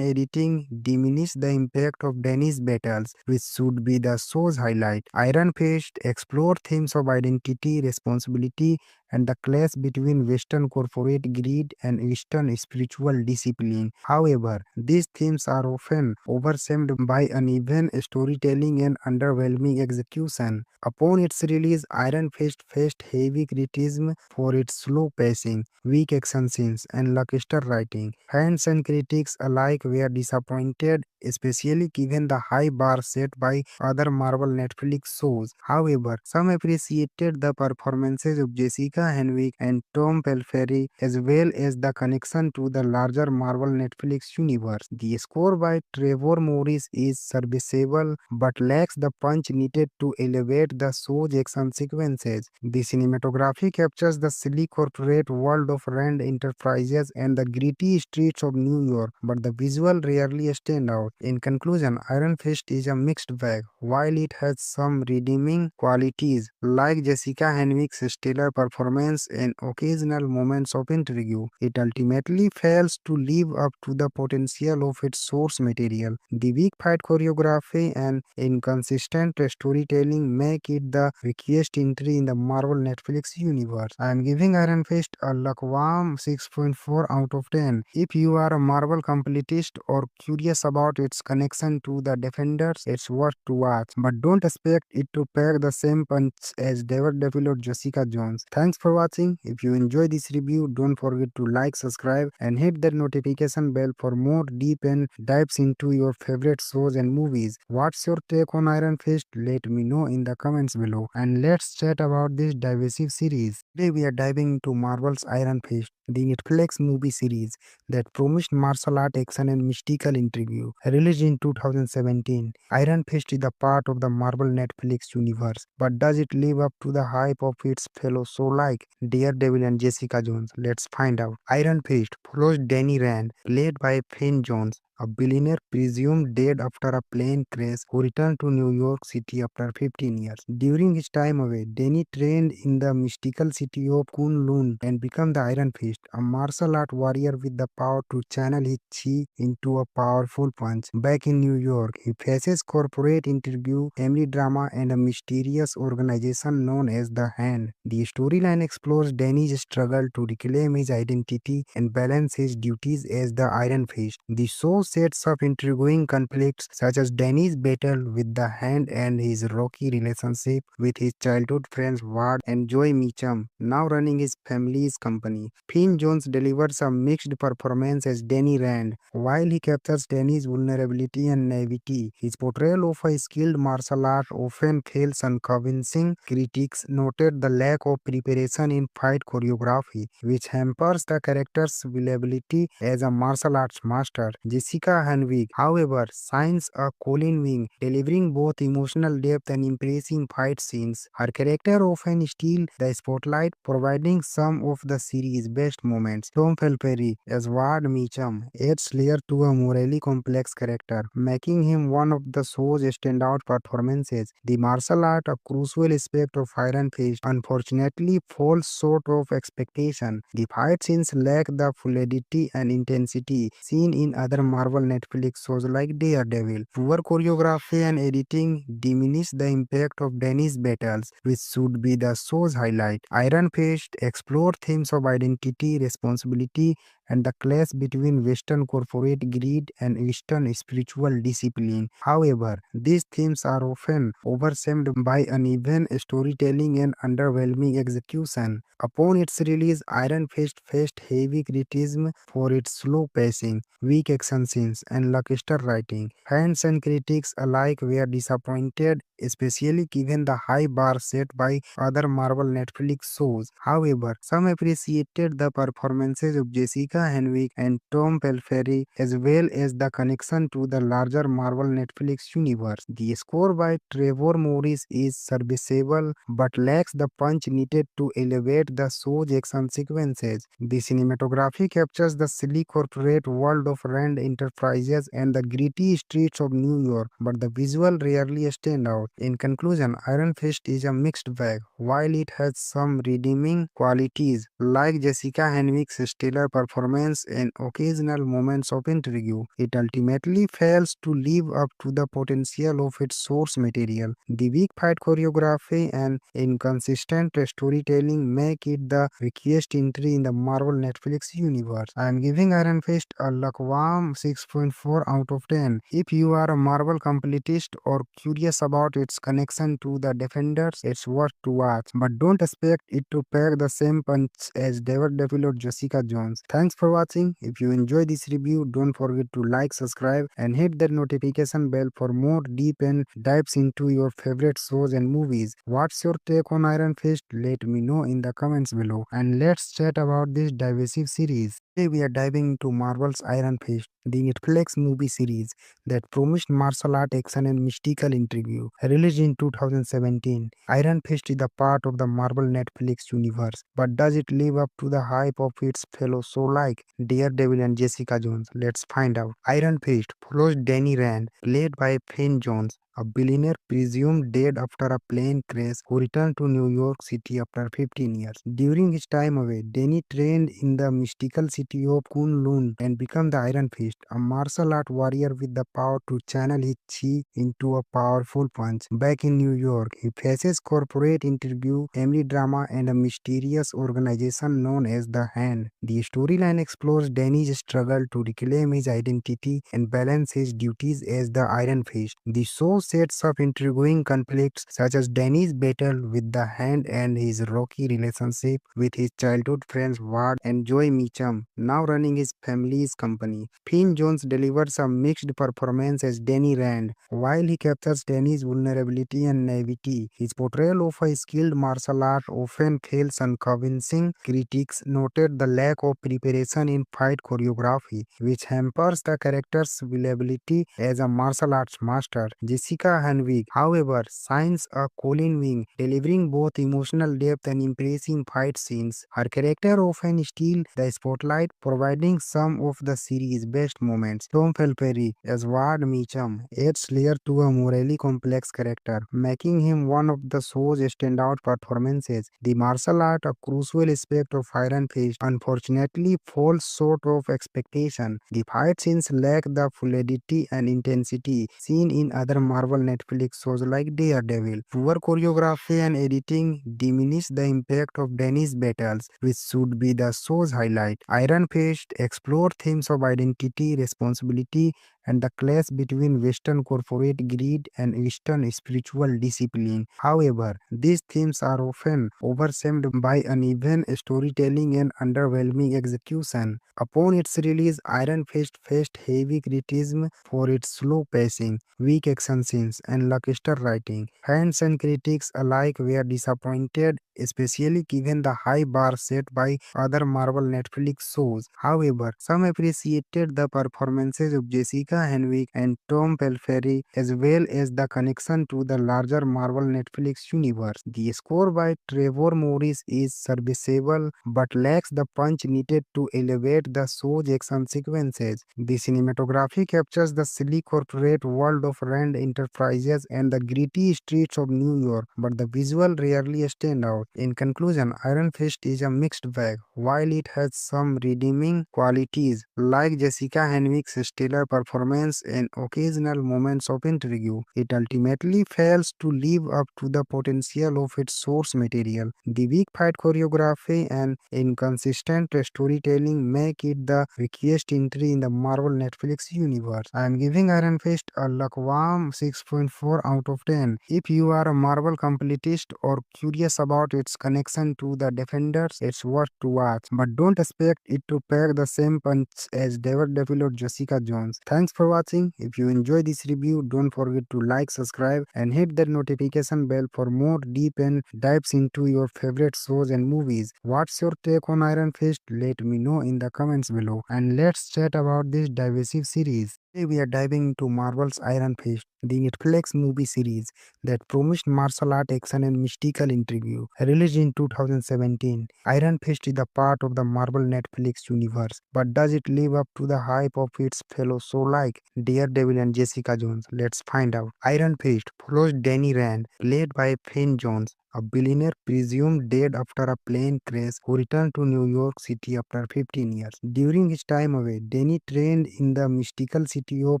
editing diminish the impact of Danny's battles, which should be the show's highlight. Iron Fist explores themes of identity, responsibility, and the clash between Western corporate greed and Eastern spiritual discipline. However, these themes are often overshadowed by uneven storytelling and underwhelming execution. Upon its release, Iron Fist faced heavy criticism for its slow pacing, weak action scenes, and lackluster writing. Fans and critics alike were disappointed, especially given the high bar set by other Marvel Netflix shows. However, some appreciated the performances of Jessica Henwick and Tom Pelphrey, as well as the connection to the larger Marvel Netflix universe. The score by Trevor Morris is serviceable but lacks the punch needed to elevate the show's action sequences. The cinematography captures the silly corporate world of Rand Enterprises and the gritty streets of New York, but the visual rarely stand out. In conclusion, Iron Fist is a mixed bag. While it has some redeeming qualities like Jessica Henwick's stellar performance and occasional moments of intrigue, it ultimately fails to live up to the potential of its source material. The weak fight choreography and inconsistent storytelling make it the weakest entry in the Marvel Netflix universe. I am giving Iron Fist a lukewarm 6.4 out of 10. If you are a Marvel completist or curious about its connection to the Defenders, it's worth to watch. But don't expect it to pack the same punch as Daredevil or Jessica Jones. Thanks for watching. If you enjoy this review, don't forget to like, subscribe, and hit that notification bell for more deep and dives into your favorite shows and movies. What's your take on Iron Fist? Let me know in the comments below. And let's chat about this divisive series. Today we are diving into Marvel's Iron Fist, the Netflix movie series that promised martial art action and mystical intrigue. Released in 2017, Iron Fist is a part of the Marvel Netflix universe, but does it live up to the hype of its fellow shows like Daredevil and Jessica Jones? Let's find out. Iron Fist follows Danny Rand, played by Finn Jones, a billionaire presumed dead after a plane crash who returned to New York City after 15 years. During his time away, Danny trained in the mystical city of Kunlun and became the Iron Fist, a martial art warrior with the power to channel his chi into a powerful punch. Back in New York, he faces corporate intrigue, family drama, and a mysterious organization known as the Hand. The storyline explores Danny's struggle to reclaim his identity and balance his duties as the Iron Fist. The show sets up intriguing conflicts such as Danny's battle with the Hand and his rocky relationship with his childhood friends Ward and Joy Meacham, now running his family's company. Finn Jones delivers a mixed performance as Danny Rand. While he captures Danny's vulnerability and naivety, his portrayal of a skilled martial art often fails unconvincing. Critics noted the lack of preparation in fight choreography, which hampers the character's believability as a martial arts master. Jessica Henwick, however, shines a Colin Wing, delivering both emotional depth and impressive fight scenes. Her character often steals the spotlight, providing some of the series' best moments. Tom Felperry as Ward Meacham adds layer to a morally complex character, making him one of the show's standout performances. The martial art, a crucial aspect of Iron Fist, unfortunately falls short of expectation. The fight scenes lack the fluidity and intensity seen in other Marvel Netflix shows like Daredevil. Poor choreography and editing diminish the impact of Danny's battles, which should be the show's highlight. Iron Fist explored themes of identity, responsibility, and the clash between Western corporate greed and Eastern spiritual discipline. However, these themes are often overshadowed by uneven storytelling and underwhelming execution. Upon its release, Iron Fist faced heavy criticism for its slow pacing, weak action scenes, and lackluster writing. Fans and critics alike were disappointed, especially given the high bar set by other Marvel Netflix shows. However, some appreciated the performances of Jessica Henwick and Tom Pelphrey as well as the connection to the larger Marvel Netflix universe. The score by Trevor Morris is serviceable but lacks the punch needed to elevate the show's action sequences. The cinematography captures the silly corporate world of Rand Enterprises and the gritty streets of New York, but the visual rarely stand out. In conclusion, Iron Fist is a mixed bag. While it has some redeeming qualities, like Jessica Henwick's stellar performance and occasional moments of intrigue, it ultimately fails to live up to the potential of its source material. The weak fight choreography and inconsistent storytelling make it the weakest entry in the Marvel Netflix universe. I am giving Iron Fist a lukewarm 6.4 out of 10. If you are a Marvel completist or curious about its connection to the Defenders, it's worth to watch. But don't expect it to pack the same punch as Daredevil or Jessica Jones. Thanks for watching. If you enjoy this review, don't forget to like, subscribe, and hit that notification bell for more deep and dives into your favorite shows and movies. What's your take on Iron Fist? Let me know in the comments below. And let's chat about this divisive series. Today we are diving into Marvel's Iron Fist, the Netflix movie series that promised martial art action and mystical intrigue. Released in 2017, Iron Fist is a part of the Marvel Netflix universe, but does it live up to the hype of its fellow shows like Daredevil and Jessica Jones? Let's find out. Iron Fist follows Danny Rand, played by Finn Jones, a billionaire presumed dead after a plane crash who returned to New York City after 15 years. During his time away, Danny trained in the mystical city of Kunlun and became the Iron Fist, a martial art warrior with the power to channel his chi into a powerful punch. Back in New York, he faces corporate intrigue, family drama, and a mysterious organization known as the Hand. The storyline explores Danny's struggle to reclaim his identity and balance his duties as the Iron Fist. The show sets up intriguing conflicts such as Danny's battle with the Hand and his rocky relationship with his childhood friends Ward and Joy Meacham, now running his family's company. Finn Jones delivers a mixed performance as Danny Rand. While he captures Danny's vulnerability and naivety, his portrayal of a skilled martial art often fails unconvincing. Critics noted the lack of preparation in fight choreography, which hampers the character's believability as a martial arts master. Jessica Henwick, however, shines a Colin Wing, delivering both emotional depth and impressive fight scenes. Her character often steals the spotlight, providing some of the series' best moments. Tom Felperry as Ward Meacham adds layer to a morally complex character, making him one of the show's standout performances. The martial art, a crucial aspect of Iron Fist, unfortunately falls short of expectation. The fight scenes lack the fluidity and intensity seen in other Marvel Marvel Netflix shows like Daredevil. Poor choreography and editing diminish the impact of Danny's battles, which should be the show's highlight. Iron Fist explored themes of identity, responsibility, and the clash between Western corporate greed and Eastern spiritual discipline. However, these themes are often overshadowed by uneven storytelling and underwhelming execution. Upon its release, Iron Fist faced heavy criticism for its slow pacing, weak action scenes, and lackluster writing. Fans and critics alike were disappointed, especially given the high bar set by other Marvel Netflix shows. However, some appreciated the performances of Jessica Henwick and Tom Pelphrey as well as the connection to the larger Marvel Netflix universe. The score by Trevor Morris is serviceable but lacks the punch needed to elevate the show's action sequences. The cinematography captures the silly corporate world of Rand Enterprises and the gritty streets of New York, but the visual rarely stand out. In conclusion, Iron Fist is a mixed bag. While it has some redeeming qualities, like Jessica Henwick's stellar performance and occasional moments of intrigue, it ultimately fails to live up to the potential of its source material. The weak fight choreography and inconsistent storytelling make it the weakest entry in the Marvel Netflix universe. I am giving Iron Fist a lukewarm 6.4 out of 10. If you are a Marvel completist or curious about its connection to the Defenders, it's worth to watch. But don't expect it to pack the same punch as Daredevil or Jessica Jones. Thanks for watching. If you enjoy this review, don't forget to like, subscribe, and hit that notification bell for more deep and dives into your favorite shows and movies. What's your take on Iron Fist? Let me know in the comments below. And let's chat about this divisive series. Today we are diving into Marvel's Iron Fist, the Netflix movie series that promised martial art action and mystical intrigue. Released in 2017, Iron Fist is a part of the Marvel Netflix universe, but does it live up to the hype of its fellow shows like Daredevil and Jessica Jones? Let's find out. Iron Fist follows Danny Rand, played by Finn Jones, a billionaire presumed dead after a plane crash who returned to New York City after 15 years. During his time away, Danny trained in the mystical city of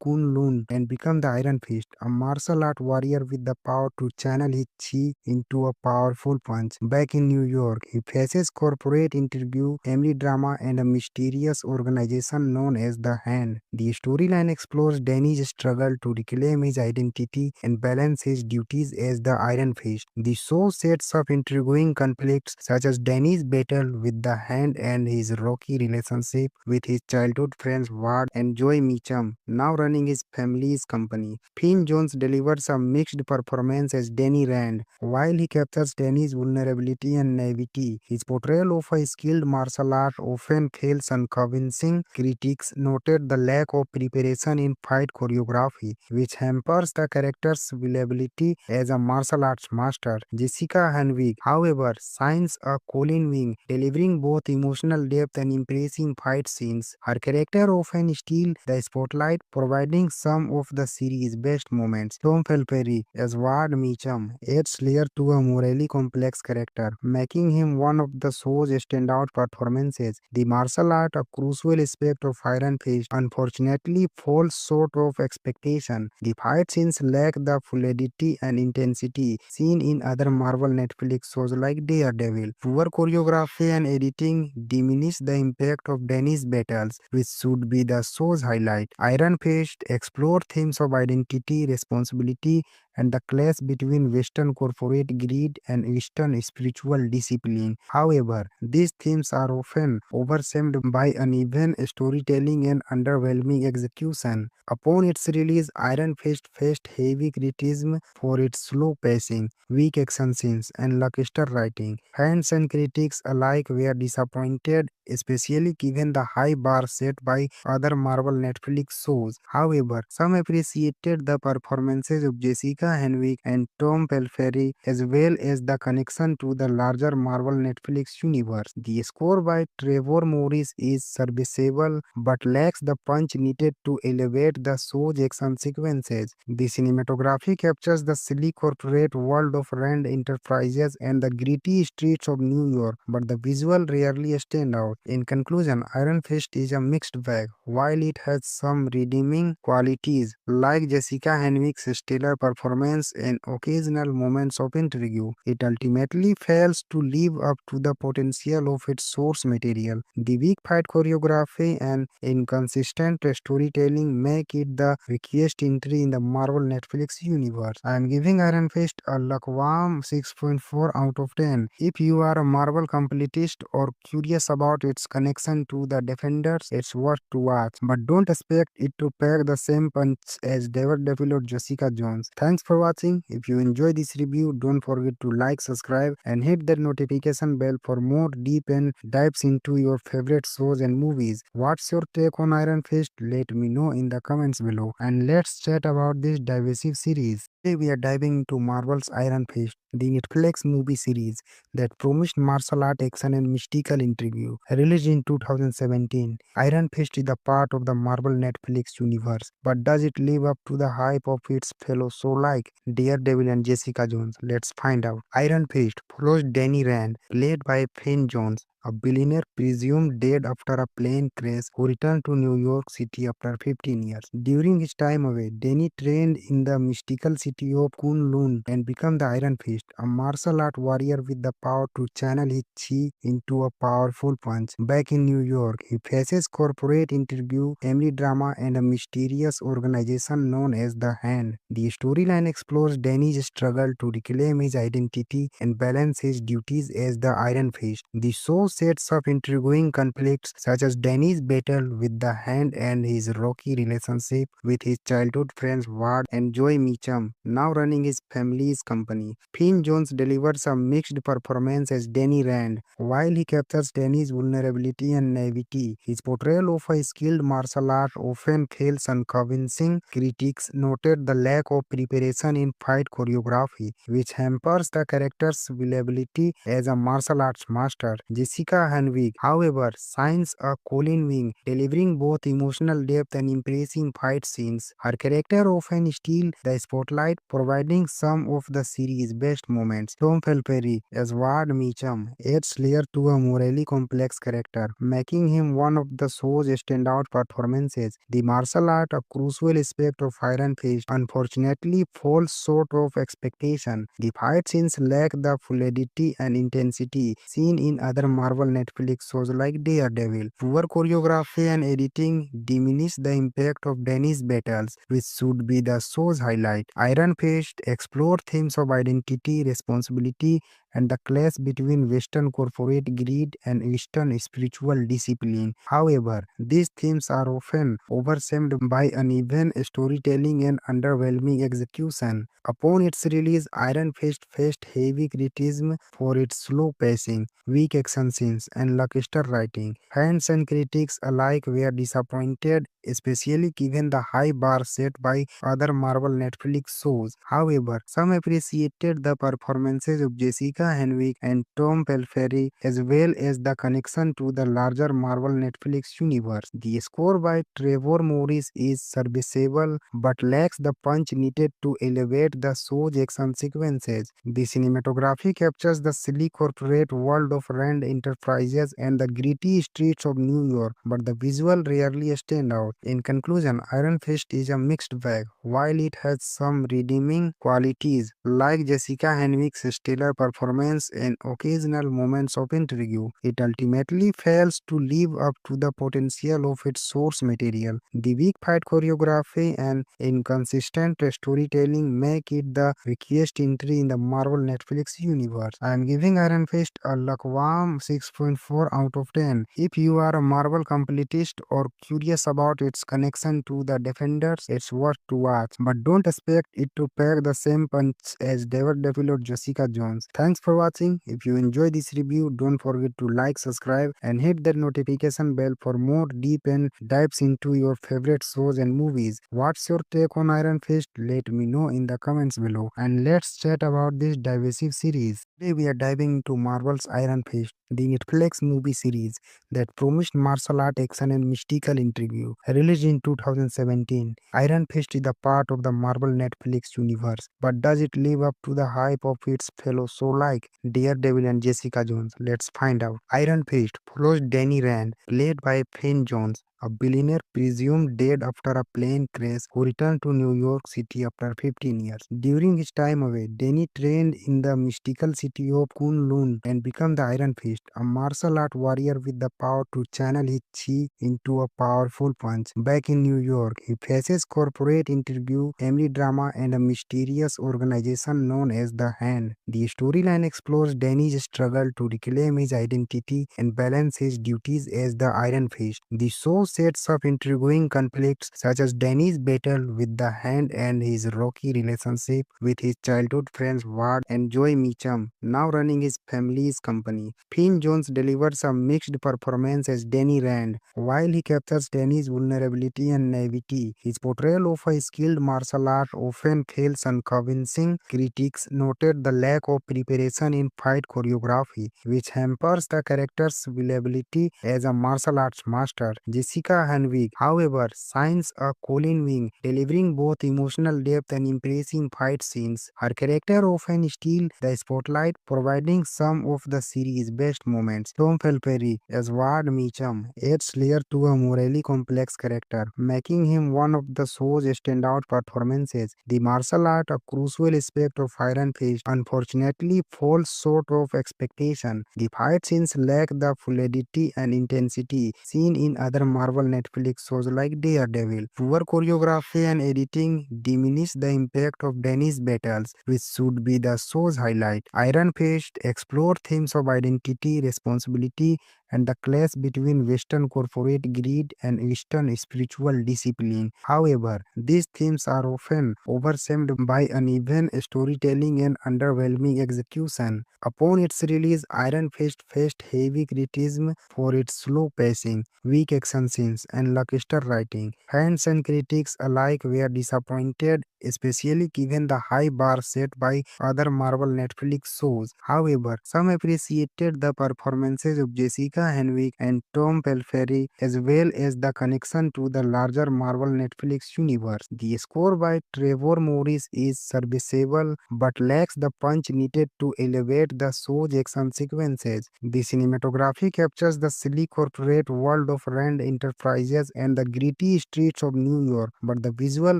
Kunlun and became the Iron Fist, a martial art warrior with the power to channel his chi into a powerful punch. Back in New York, he faces corporate intrigue, family drama, and a mysterious organization known as the Hand. The storyline explores Danny's struggle to reclaim his identity and balance his duties as the Iron Fist. The show sets up intriguing conflicts such as Danny's battle with the Hand and his rocky relationship with his childhood friends Ward and Joy Meacham, now running his family's company. Finn Jones delivers a mixed performance as Danny Rand. While he captures Danny's vulnerability and naivety, his portrayal of a skilled martial art often fails unconvincing. Critics noted the lack of preparation in fight choreography, which hampers the character's believability as a martial arts master. Jessica Henwick, however, shines a Colin wing, delivering both emotional depth and impressive fight scenes. Her character often steals the spotlight, providing some of the series' best moments. Tom Pelphrey, as Ward Meacham, adds layer to a morally complex character, making him one of the show's standout performances. The martial art, a crucial aspect of Iron Fist, unfortunately falls short of expectation. The fight scenes lack the fluidity and intensity seen in other Marvel Netflix shows like Daredevil. Poor choreography and editing diminish the impact of Danny's battles, which should be the show's highlight. Iron Fist explored themes of identity, responsibility, and the clash between Western corporate greed and Eastern spiritual discipline. However, these themes are often overshadowed by uneven storytelling and underwhelming execution. Upon its release, Iron Fist faced heavy criticism for its slow pacing, weak action scenes, and lackluster writing. Fans and critics alike were disappointed, especially given the high bar set by other Marvel Netflix shows. However, some appreciated the performances of Jessica Jessica Henwick and Tom Pelphrey, as well as the connection to the larger Marvel Netflix universe. The score by Trevor Morris is serviceable but lacks the punch needed to elevate the show's action sequences. The cinematography captures the silly corporate world of Rand Enterprises and the gritty streets of New York, but the visual rarely stand out. In conclusion, Iron Fist is a mixed bag. While it has some redeeming qualities, like Jessica Henwick's stellar performance and occasional moments of intrigue, it ultimately fails to live up to the potential of its source material. The weak fight choreography and inconsistent storytelling make it the weakest entry in the Marvel Netflix universe. I am giving Iron Fist a lukewarm 6.4 out of 10. If you are a Marvel completist or curious about its connection to the Defenders, it's worth to watch. But don't expect it to pack the same punch as Daredevil or Jessica Jones. Thanks for watching. If you enjoyed this review, don't forget to like, subscribe, and hit that notification bell for more deep and dives into your favorite shows and movies. What's your take on Iron Fist? Let me know in the comments below. And let's chat about this divisive series. Today we are diving into Marvel's Iron Fist, the Netflix movie series that promised martial art action and mystical intrigue. Released in 2017, Iron Fist is a part of the Marvel Netflix universe, but does it live up to the hype of its fellow shows like Daredevil and Jessica Jones? Let's find out. Iron Fist follows Danny Rand, played by Finn Jones, a billionaire presumed dead after a plane crash who returned to New York City after 15 years. During his time away, Danny trained in the mystical city of Kunlun and became the Iron Fist, a martial art warrior with the power to channel his chi into a powerful punch. Back in New York, he faces corporate intrigue, family drama, and a mysterious organization known as the Hand. The storyline explores Danny's struggle to reclaim his identity and balance his duties as the Iron Fist. The show sets up intriguing conflicts such as Danny's battle with the Hand and his rocky relationship with his childhood friends Ward and Joy Meacham, now running his family's company. Finn Jones delivers a mixed performance as Danny Rand. While he captures Danny's vulnerability and naivety, his portrayal of a skilled martial art often fails unconvincing. Critics noted the lack of preparation in fight choreography, which hampers the character's believability as a martial arts master. Jessica Henwick, however, shines a Colin wing, delivering both emotional depth and impressive fight scenes. Her character often steals the spotlight, providing some of the series' best moments. Tom Pelphrey, as Ward Meacham, adds layer to a morally complex character, making him one of the show's standout performances. The martial art, a crucial aspect of Iron Fist, unfortunately falls short of expectation. The fight scenes lack the fluidity and intensity seen in other Marvel Netflix shows like Daredevil. Poor choreography and editing diminish the impact of Danny's battles, which should be the show's highlight. Iron Fist explores themes of identity, responsibility, and the clash between Western corporate greed and Eastern spiritual discipline. However, these themes are often overshadowed by uneven storytelling and underwhelming execution. Upon its release, Iron Fist faced heavy criticism for its slow pacing, weak action scenes, and lackluster writing. Fans and critics alike were disappointed, especially given the high bar set by other Marvel Netflix shows. However, some appreciated the performances of Jessica Henwick and Tom Pelphrey, as well as the connection to the larger Marvel Netflix universe. The score by Trevor Morris is serviceable but lacks the punch needed to elevate the show's action sequences. The cinematography captures the silly corporate world of Rand Enterprises and the gritty streets of New York, but the visual rarely stand out. In conclusion, Iron Fist is a mixed bag. While it has some redeeming qualities, like Jessica Henwick's stellar performance and occasional moments of intrigue, it ultimately fails to live up to the potential of its source material. The weak fight choreography and inconsistent storytelling make it the weakest entry in the Marvel Netflix universe. I am giving Iron Fist a lukewarm 6.4 out of 10. If you are a Marvel completist or curious about its connection to the Defenders, it's worth to watch. But don't expect it to pack the same punch as Daredevil or Jessica Jones. Thanks for watching. If you enjoy this review, don't forget to like, subscribe, and hit that notification bell for more deep and dives into your favorite shows and movies. What's your take on Iron Fist? Let me know in the comments below. And let's chat about this divisive series. Today we are diving into Marvel's Iron Fist, the Netflix movie series that promised martial art action and mystical intrigue. Released in 2017, Iron Fist is a part of the Marvel Netflix universe, but does it live up to the hype of its fellow shows like Daredevil and Jessica Jones? Let's find out. Iron Fist follows Danny Rand, played by Finn Jones, a billionaire presumed dead after a plane crash who returned to New York City after 15 years. During his time away, Danny trained in the mystical city of Kunlun and became the Iron Fist, a martial art warrior with the power to channel his chi into a powerful punch. Back in New York, he faces corporate intrigue, family drama, and a mysterious organization known as the Hand. The storyline explores Danny's struggle to reclaim his identity and balance his duties as the Iron Fist. The show sets up intriguing conflicts such as Danny's battle with the Hand and his rocky relationship with his childhood friends Ward and Joy Meacham, now running his family's company. Finn Jones delivers a mixed performance as Danny Rand. While he captures Danny's vulnerability and naivety, his portrayal of a skilled martial art often fails unconvincing. Critics noted the lack of preparation in fight choreography, which hampers the character's believability as a martial arts master. Jessica Henwick, however, shines a Colin Wing, delivering both emotional depth and impressive fight scenes. Her character often steals the spotlight, providing some of the series' best moments. Tom Felperry as Ward Meacham adds layer to a morally complex character, making him one of the show's standout performances. The martial art, a crucial aspect of Iron Fist, unfortunately falls short of expectation. The fight scenes lack the fluidity and intensity seen in other Marvel Netflix shows like Daredevil. Poor choreography and editing diminish the impact of Danny's battles, which should be the show's highlight. Iron Fist explored themes of identity, responsibility, and the clash between Western corporate greed and Eastern spiritual discipline. However, these themes are often overshadowed by uneven storytelling and underwhelming execution. Upon its release, Iron Fist faced heavy criticism for its slow pacing, weak action scenes, and lackluster writing. Fans and critics alike were disappointed, especially given the high bar set by other Marvel Netflix shows. However, some appreciated the performances of Jessica Henwick and Tom Pelphrey, as well as the connection to the larger Marvel Netflix universe. The score by Trevor Morris is serviceable but lacks the punch needed to elevate the show's action sequences. The cinematography captures the silly corporate world of Rand Enterprises and the gritty streets of New York, but the visual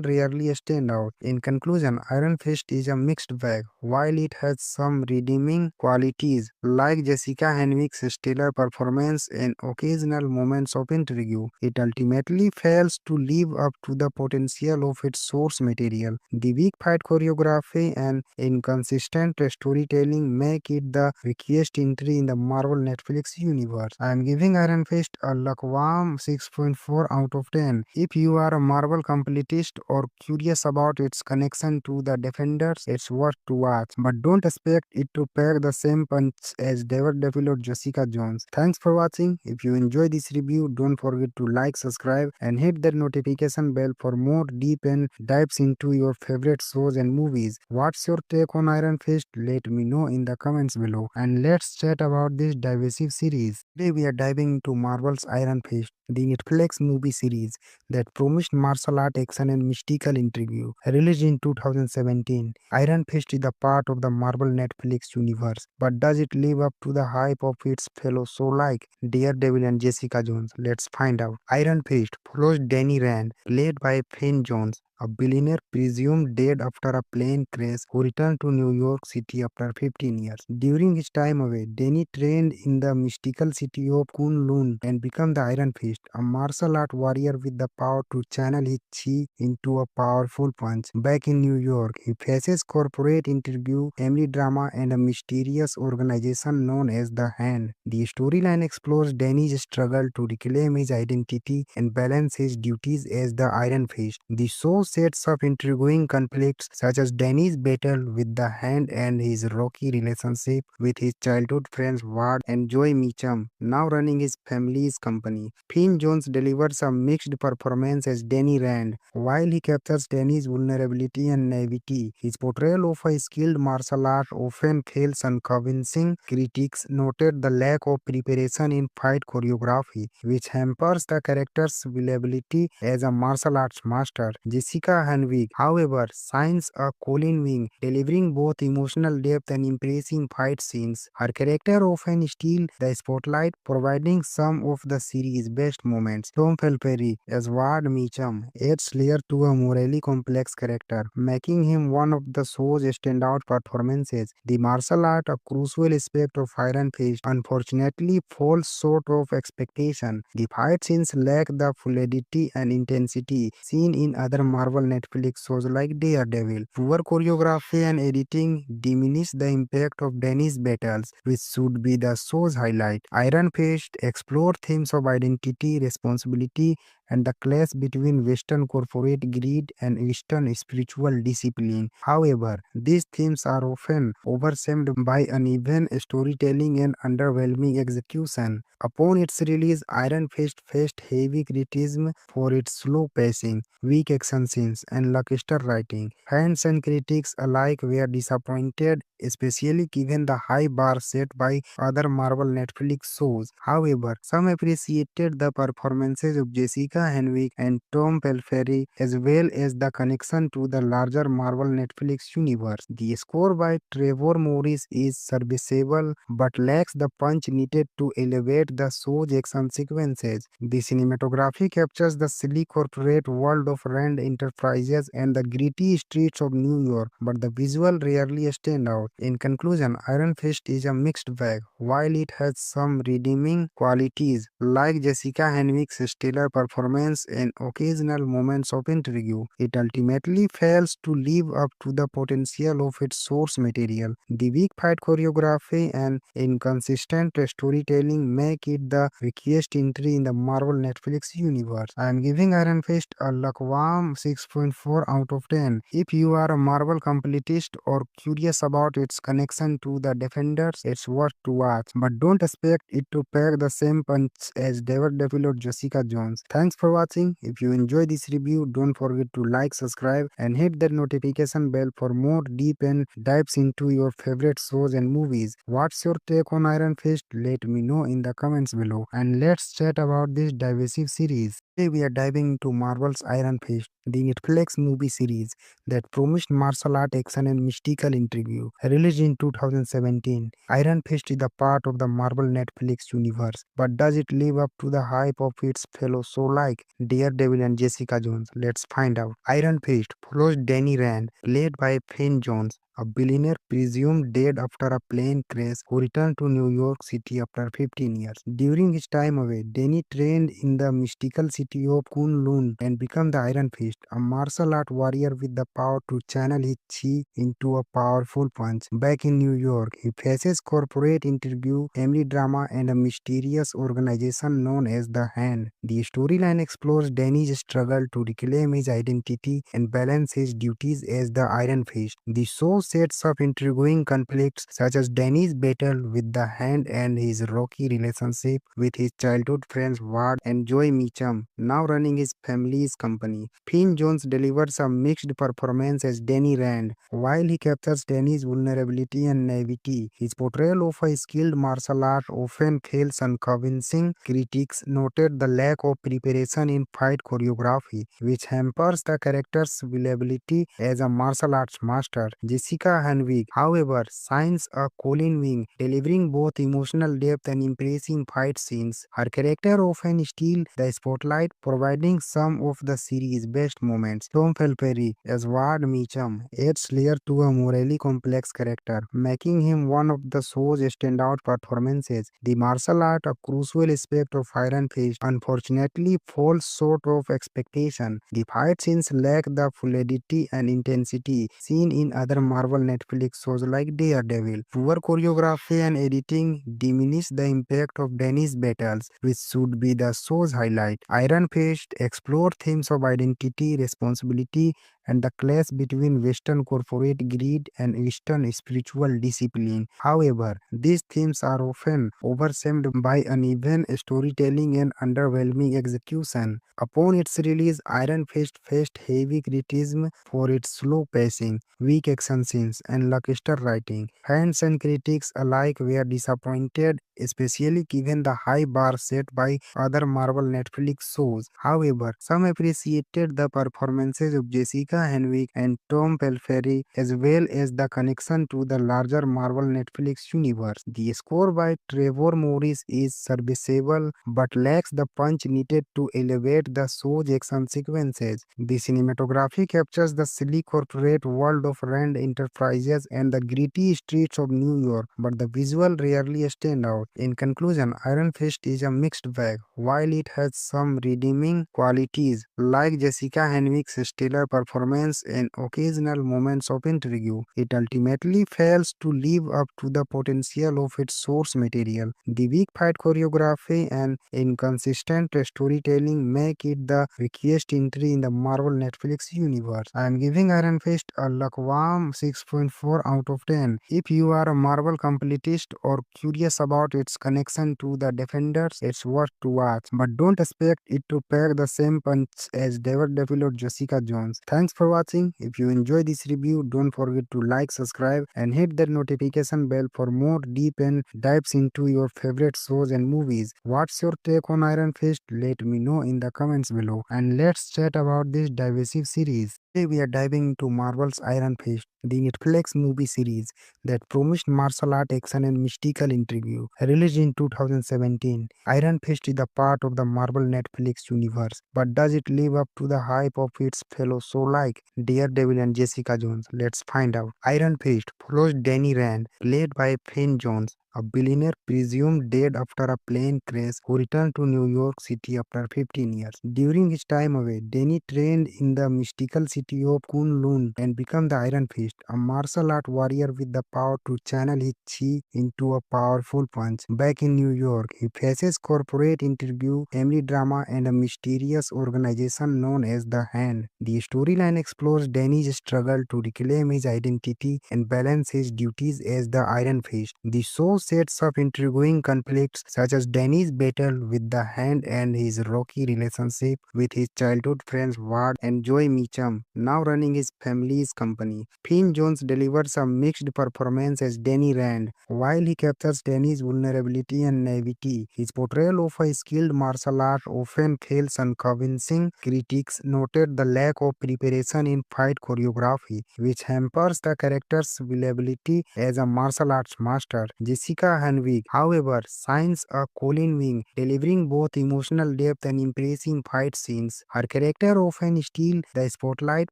rarely stand out. In conclusion, Iron Fist is a mixed bag. While it has some redeeming qualities like Jessica Henwick's stellar performance and occasional moments of intrigue, it ultimately fails to live up to the potential of its source material. The weak fight choreography and inconsistent storytelling make it the weakest entry in the Marvel Netflix universe. I am giving Iron Fist a lukewarm 6.4 out of 10. If you are a Marvel completist or curious about its connection to the Defenders, it's worth to watch. But don't expect it to pack the same punch as Daredevil or Jessica Jones. Thanks for watching. If you enjoy this review, don't forget to like, subscribe, and hit that notification bell for more deep and dives into your favorite shows and movies. What's your take on Iron Fist? Let me know in the comments below. And let's chat about this divisive series. Today we are diving into Marvel's Iron Fist, the Netflix movie series that promised martial art action and mystical intrigue. Released in 2017, Iron Fist is a part of the Marvel Netflix universe, but does it live up to the hype of its fellow shows like Daredevil and Jessica Jones? Let's find out. Iron Fist follows Danny Rand, played by Finn Jones, a billionaire presumed dead after a plane crash who returned to New York City after 15 years. During his time away, Danny trained in the mystical city of Kunlun and became the Iron Fist, a martial art warrior with the power to channel his chi into a powerful punch. Back in New York, he faces corporate intrigue, family drama, and a mysterious organization known as the Hand. The storyline explores Danny's struggle to reclaim his identity and balance his duties as the Iron Fist. The show sets up intriguing conflicts such as Danny's battle with the Hand and his rocky relationship with his childhood friends Ward and Joy Meacham, now running his family's company. Finn Jones delivers a mixed performance as Danny Rand. While he captures Danny's vulnerability and naivety, his portrayal of a skilled martial art often fails unconvincing. Critics noted the lack of preparation in fight choreography, which hampers the character's reliability as a martial arts master. Jessica Henwick, however, shines a Colin Wing, delivering both emotional depth and impressive fight scenes. Her character often steals the spotlight, providing some of the series' best moments. Tom Felperry as Ward Meacham adds layer to a morally complex character, making him one of the show's standout performances. The martial art, a crucial aspect of Iron Fist, unfortunately falls short of expectation. The fight scenes lack the fluidity and intensity seen in other Marvel Netflix shows like Daredevil. Poor choreography and editing diminish the impact of Danny's battles, which should be the show's highlight. Iron Fist explored themes of identity, responsibility, and the clash between Western corporate greed and Eastern spiritual discipline. However, these themes are often overshadowed by uneven storytelling and underwhelming execution. Upon its release, Iron Fist faced heavy criticism for its slow pacing, weak action scenes, and lackluster writing. Fans and critics alike were disappointed, especially given the high bar set by other Marvel Netflix shows. However, some appreciated the performances of Jessica Henwick and Tom Pelphrey as well as the connection to the larger Marvel Netflix universe. The score by Trevor Morris is serviceable but lacks the punch needed to elevate the show's action sequences. The cinematography captures the silly corporate world of Rand Enterprises and the gritty streets of New York, but the visual rarely stand out. In conclusion, Iron Fist is a mixed bag. While it has some redeeming qualities, like Jessica Henwick's stellar performance and occasional moments of intrigue, it ultimately fails to live up to the potential of its source material. The weak fight choreography and inconsistent storytelling make it the weakest entry in the Marvel Netflix universe. I am giving Iron Fist a lukewarm 6.4 out of 10. If you are a Marvel completist or curious about its connection to the Defenders, it's worth to watch, but don't expect it to pack the same punch as Daredevil or Jessica Jones. Thanks for watching. If you enjoy this review, don't forget to like, subscribe, and hit that notification bell for more deep and dives into your favorite shows and movies. What's your take on Iron Fist? Let me know in the comments below, and let's chat about this divisive series. Today we are diving into Marvel's Iron Fist, the Netflix movie series that promised martial art action and mystical intrigue. Released in 2017, Iron Fist is a part of the Marvel Netflix universe, but does it live up to the hype of its fellow shows like Daredevil and Jessica Jones? Let's find out. Iron Fist follows Danny Rand, played by Finn Jones, a billionaire presumed dead after a plane crash who returned to New York City after 15 years. During his time away, Danny trained in the mystical city of Kunlun and became the Iron Fist, a martial art warrior with the power to channel his chi into a powerful punch. Back in New York, he faces corporate intrigue, family drama, and a mysterious organization known as the Hand. The storyline explores Danny's struggle to reclaim his identity and balance his duties as the Iron Fist. The show sets up intriguing conflicts such as Danny's battle with the Hand and his rocky relationship with his childhood friends Ward and Joy Meacham, now running his family's company. Finn Jones delivers a mixed performance as Danny Rand. While he captures Danny's vulnerability and naivety, his portrayal of a skilled martial art often fails unconvincing. Critics noted the lack of preparation in fight choreography, which hampers the character's reliability as a martial arts master. Jessica Henwick, however, shines a Colin Wing, delivering both emotional depth and impressive fight scenes. Her character often steals the spotlight, providing some of the series' best moments. Tom Felperry as Ward Meacham adds layer to a morally complex character, making him one of the show's standout performances. The martial art, a crucial aspect of Iron Fist, unfortunately falls short of expectation. The fight scenes lack the fluidity and intensity seen in other Marvel Marvel Netflix shows like Daredevil. Poor choreography and editing diminish the impact of Danny's battles, which should be the show's highlight. Iron Fist explored themes of identity, responsibility, and the clash between Western corporate greed and Eastern spiritual discipline. However, these themes are often overshadowed by uneven storytelling and underwhelming execution. Upon its release, Iron Fist faced heavy criticism for its slow pacing, weak action scenes, and lackluster writing. Fans and critics alike were disappointed, especially given the high bar set by other Marvel Netflix shows. However, some appreciated the performances of Jessica Henwick and Tom Pelphrey as well as the connection to the larger Marvel Netflix universe. The score by Trevor Morris is serviceable but lacks the punch needed to elevate the show's action sequences. The cinematography captures the silly corporate world of Rand Enterprises and the gritty streets of New York, but the visual rarely stand out. In conclusion, Iron Fist is a mixed bag. While it has some redeeming qualities, like Jessica Henwick's stellar performance and occasional moments of intrigue, it ultimately fails to live up to the potential of its source material. The weak fight choreography and inconsistent storytelling make it the weakest entry in the Marvel Netflix universe. I am giving Iron Fist a lukewarm 6.4 out of 10. If you are a Marvel completist or curious about its connection to the Defenders, it's worth to watch. But don't expect it to pack the same punch as Daredevil or Jessica Jones. Thanks for watching. If you enjoy this review, don't forget to like, subscribe, and hit that notification bell for more deep and dives into your favorite shows and movies. What's your take on Iron Fist? Let me know in the comments below. And let's chat about this divisive series. Today we are diving into Marvel's Iron Fist, the Netflix movie series that promised martial art action and mystical intrigue. Released in 2017, Iron Fist is a part of the Marvel Netflix universe, but does it live up to the hype of its fellow shows like Daredevil and Jessica Jones? Let's find out. Iron Fist follows Danny Rand, played by Finn Jones, a billionaire presumed dead after a plane crash who returned to New York City after 15 years. During his time away, Danny trained in the mystical city of Kunlun and became the Iron Fist, a martial art warrior with the power to channel his chi into a powerful punch. Back in New York, he faces corporate intrigue, family drama, and a mysterious organization known as the Hand. The storyline explores Danny's struggle to reclaim his identity and balance his duties as the Iron Fist. The show sets up intriguing conflicts such as Danny's battle with the Hand and his rocky relationship with his childhood friends Ward and Joy Meacham, now running his family's company. Finn Jones delivers a mixed performance as Danny Rand. While he captures Danny's vulnerability and naivety, his portrayal of a skilled martial art often feels unconvincing. Critics noted the lack of preparation in fight choreography, which hampers the character's believability as a martial arts master. Jessica Henwick, however, shines a Colin Wing, delivering both emotional depth and impressive fight scenes. Her character often steals the spotlight,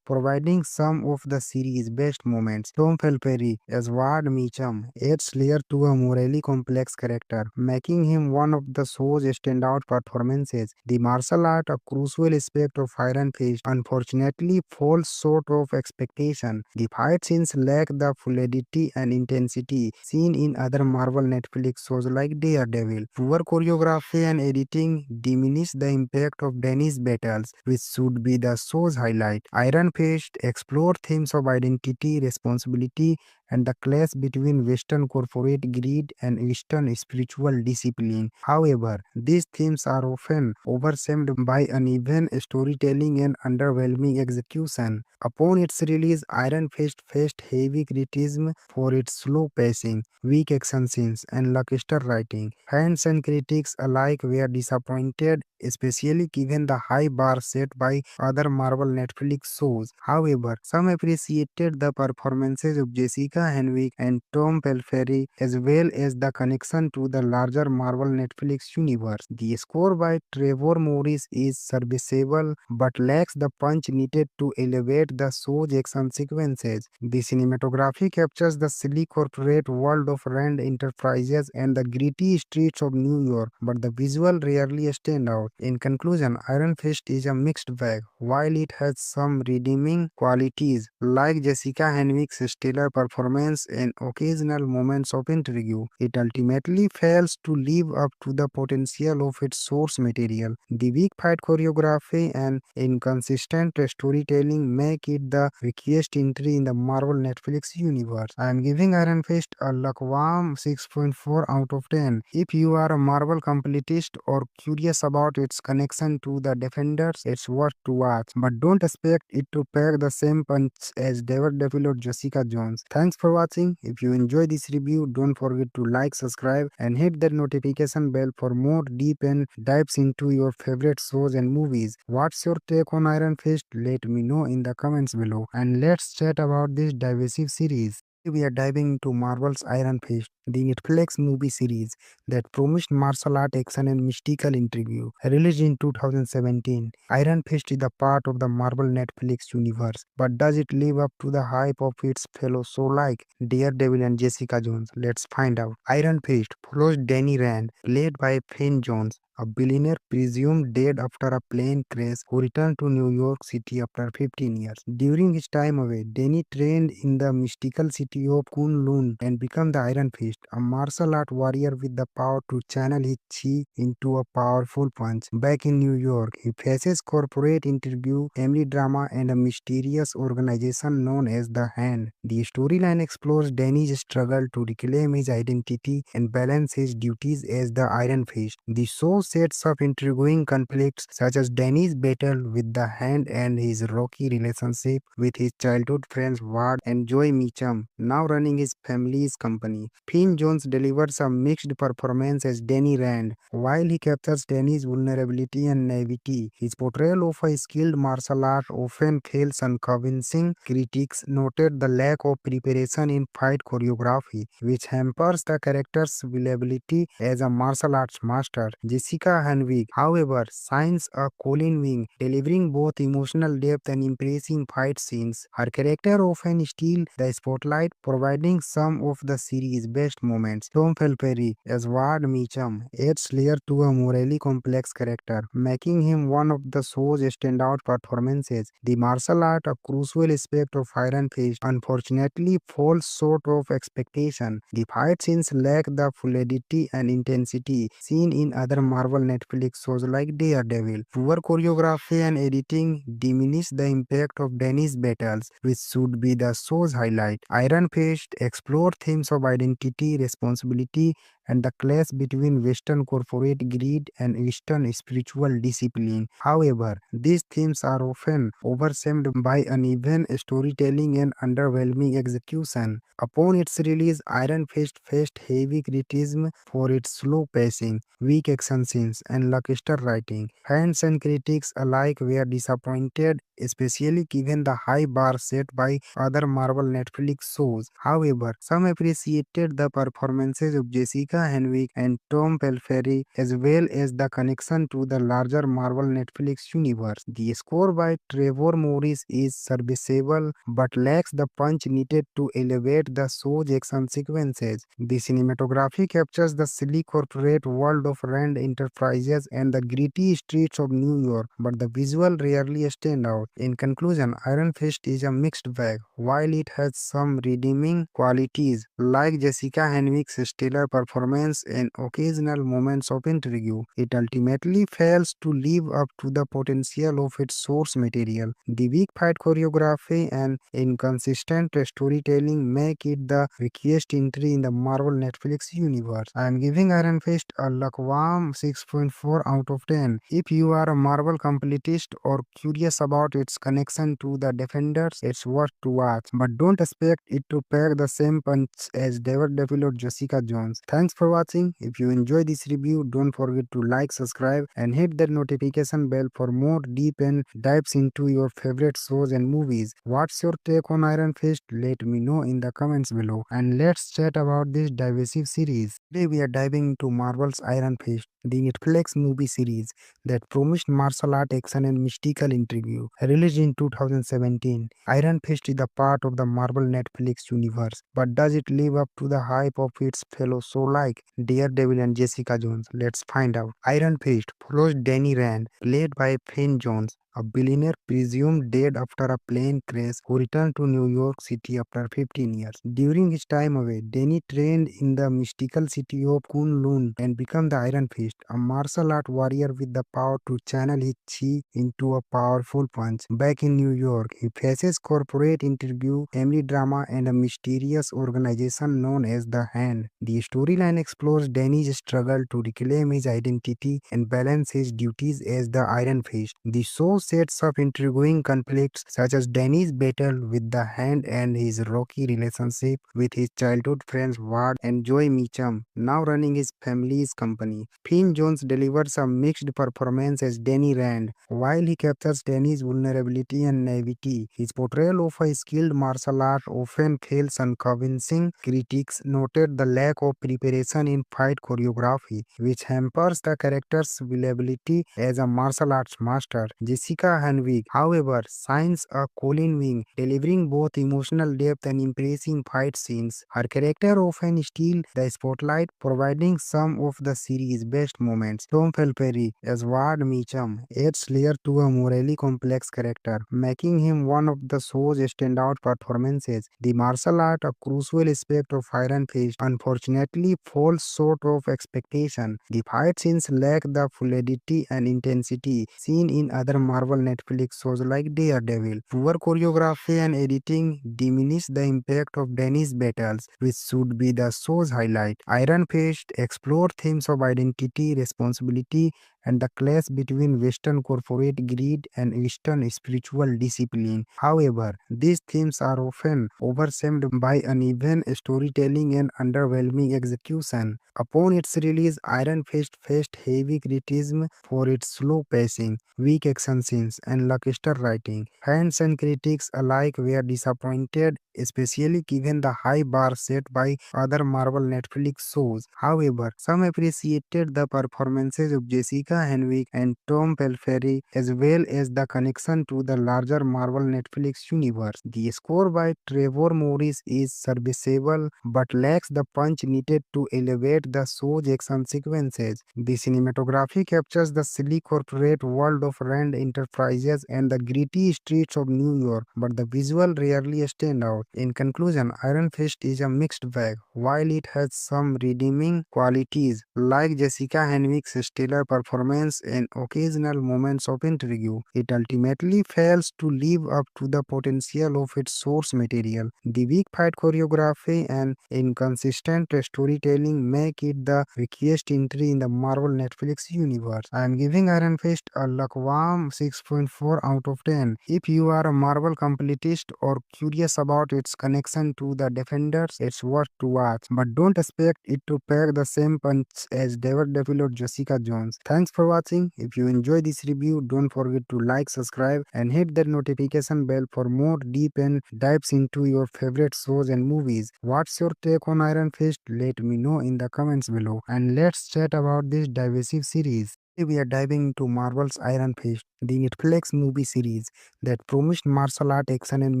providing some of the series' best moments. Tom Pelphrey as Ward Meacham adds layer to a morally complex character, making him one of the show's standout performances. The martial art, a crucial aspect of Iron Fist, unfortunately falls short of expectation. The fight scenes lack the fluidity and intensity seen in other Marvel Netflix shows like Daredevil. Poor choreography and editing diminish the impact of Danny's battles, which should be the show's highlight. Iron Fist explored themes of identity, responsibility, and the clash between Western corporate greed and Eastern spiritual discipline. However, these themes are often overshadowed by uneven storytelling and underwhelming execution. Upon its release, Iron Fist faced heavy criticism for its slow pacing, weak action scenes, and lackluster writing. Fans and critics alike were disappointed, especially given the high bar set by other Marvel Netflix shows. However, some appreciated the performances of Jessica Jessica Henwick and Tom Pelphrey, as well as the connection to the larger Marvel Netflix universe. The score by Trevor Morris is serviceable but lacks the punch needed to elevate the show's action sequences. The cinematography captures the silly corporate world of Rand Enterprises and the gritty streets of New York, but the visual rarely stand out. In conclusion, Iron Fist is a mixed bag. While it has some redeeming qualities, like Jessica Henwick's stellar performance and occasional moments of intrigue, it ultimately fails to live up to the potential of its source material. The weak fight choreography and inconsistent storytelling make it the weakest entry in the Marvel Netflix universe. I am giving Iron Fist a lukewarm 6.4 out of 10. If you are a Marvel completist or curious about its connection to the Defenders, it's worth to watch. But don't expect it to pack the same punch as Daredevil or Jessica Jones. Thanks for watching. If you enjoy this review, don't forget to like, subscribe, and hit that notification bell for more deep and dives into your favorite shows and movies. What's your take on Iron Fist? Let me know in the comments below. And let's chat about this divisive series. We are diving into Marvel's Iron Fist, the Netflix movie series that promised martial art action and mystical intrigue. Released in 2017, Iron Fist is a part of the Marvel Netflix universe, but does it live up to the hype of its fellow shows like Daredevil and Jessica Jones? Let's find out. Iron Fist follows Danny Rand, played by Finn Jones, a billionaire presumed dead after a plane crash who returned to New York City after 15 years. During his time away, Danny trained in the mystical city of Kunlun and became the Iron Fist, a martial art warrior with the power to channel his chi into a powerful punch. Back in New York, he faces corporate intrigue, family drama, and a mysterious organization known as the Hand. The storyline explores Danny's struggle to reclaim his identity and balance his duties as the Iron Fist. The show sets up intriguing conflicts such as Danny's battle with the Hand and his rocky relationship with his childhood friends Ward and Joy Meacham, now running his family's company. Finn Jones delivers a mixed performance as Danny Rand. While he captures Danny's vulnerability and naivety, his portrayal of a skilled martial art often feels unconvincing. Critics noted the lack of preparation in fight choreography, which hampers the character's believability as a martial arts master. Jessica Henwick, however, shines a Colin wing, delivering both emotional depth and impressive fight scenes. Her character often steals the spotlight, providing some of the series' best moments. Tom Pelphrey as Ward Meacham adds layer to a morally complex character, making him one of the show's standout performances. The martial art, a crucial aspect of Iron Fist, unfortunately falls short of expectation. The fight scenes lack the fluidity and intensity seen in other Marvel Netflix shows like Daredevil. Poor choreography and editing diminish the impact of Danny's battles, which should be the show's highlight. Iron Fist explored themes of identity, responsibility, and the clash between Western corporate greed and Eastern spiritual discipline. However, these themes are often overshadowed by uneven storytelling and underwhelming execution. Upon its release, Iron Fist faced heavy criticism for its slow pacing, weak action scenes, and lackluster writing. Fans and critics alike were disappointed, especially given the high bar set by other Marvel Netflix shows. However, some appreciated the performances of Jessica Henwick and Tom Pelphrey, as well as the connection to the larger Marvel Netflix universe. The score by Trevor Morris is serviceable but lacks the punch needed to elevate the show's action sequences. The cinematography captures the silly corporate world of Rand Enterprises and the gritty streets of New York, but the visual rarely stand out. In conclusion, Iron Fist is a mixed bag. While it has some redeeming qualities, like Jessica Henwick's stellar performance and occasional moments of intrigue, it ultimately fails to live up to the potential of its source material. The weak fight choreography and inconsistent storytelling make it the weakest entry in the Marvel Netflix universe. I am giving Iron Fist a lukewarm 6.4 out of 10. If you are a Marvel completist or curious about its connection to the Defenders, it's worth to watch. But don't expect it to pack the same punch as Daredevil or Jessica Jones. Thanks Thanks for watching. If you enjoy this review, don't forget to like, subscribe, and hit that notification bell for more deep and dives into your favorite shows and movies. What's your take on Iron Fist? Let me know in the comments below. And let's chat about this divisive series. Today we are diving into Marvel's Iron Fist, the Netflix movie series that promised martial art action and mystical intrigue. Released in 2017, Iron Fist is a part of the Marvel Netflix universe, but does it live up to the hype of its fellow shows like Daredevil and Jessica Jones? Let's find out. Iron Fist follows Danny Rand, played by Finn Jones, a billionaire presumed dead after a plane crash who returned to New York City after 15 years. During his time away, Danny trained in the mystical city of Kunlun and became the Iron Fist, a martial art warrior with the power to channel his chi into a powerful punch. Back in New York, he faces corporate intrigue, family drama, and a mysterious organization known as the Hand. The storyline explores Danny's struggle to reclaim his identity and balance his duties as the Iron Fist. The show sets up intriguing conflicts such as Danny's battle with the Hand and his rocky relationship with his childhood friends Ward and Joy Meacham, now running his family's company. Finn Jones delivers a mixed performance as Danny Rand. While he captures Danny's vulnerability and naivety, his portrayal of a skilled martial art often fails unconvincing. Critics noted the lack of preparation in fight choreography, which hampers the character's believability as a martial arts master. Jessica Henwick, however, shines a Colin wing, delivering both emotional depth and impressive fight scenes. Her character often steals the spotlight, providing some of the series' best moments. Tom Felperry as Ward Meacham adds layer to a morally complex character, making him one of the show's standout performances. The martial art, a crucial aspect of Iron Fist, unfortunately falls short of expectation. The fight scenes lack the fluidity and intensity seen in other Marvel Netflix shows like Daredevil. Poor choreography and editing diminish the impact of Danny's battles, which should be the show's highlight. Iron Fist explored themes of identity, responsibility, and the clash between Western corporate greed and Eastern spiritual discipline. However, these themes are often overshadowed by uneven storytelling and underwhelming execution. Upon its release, Iron Fist faced heavy criticism for its slow pacing, weak action scenes, and lackluster writing. Fans and critics alike were disappointed, especially given the high bar set by other Marvel Netflix shows. However, some appreciated the performances of Jessica Henwick and Tom Pelphrey, as well as the connection to the larger Marvel Netflix universe. The score by Trevor Morris is serviceable but lacks the punch needed to elevate the show's action sequences. The cinematography captures the silly corporate world of Rand Enterprises and the gritty streets of New York, but the visual rarely stand out. In conclusion, Iron Fist is a mixed bag. While it has some redeeming qualities, like Jessica Henwick's stellar performance and occasional moments of intrigue, it ultimately fails to live up to the potential of its source material. The weak fight choreography and inconsistent storytelling make it the weakest entry in the Marvel Netflix universe. I am giving Iron Fist a lukewarm 6.4 out of 10. If you are a Marvel completist or curious about its connection to the Defenders, it's worth to watch, but don't expect it to pack the same punch as Daredevil or Jessica Jones. Thanks for watching. If you enjoy this review, don't forget to like, subscribe, and hit that notification bell for more deep and dives into your favorite shows and movies. What's your take on Iron Fist? Let me know in the comments below. And let's chat about this divisive series. Today we are diving into Marvel's Iron Fist, the Netflix movie series that promised martial art action and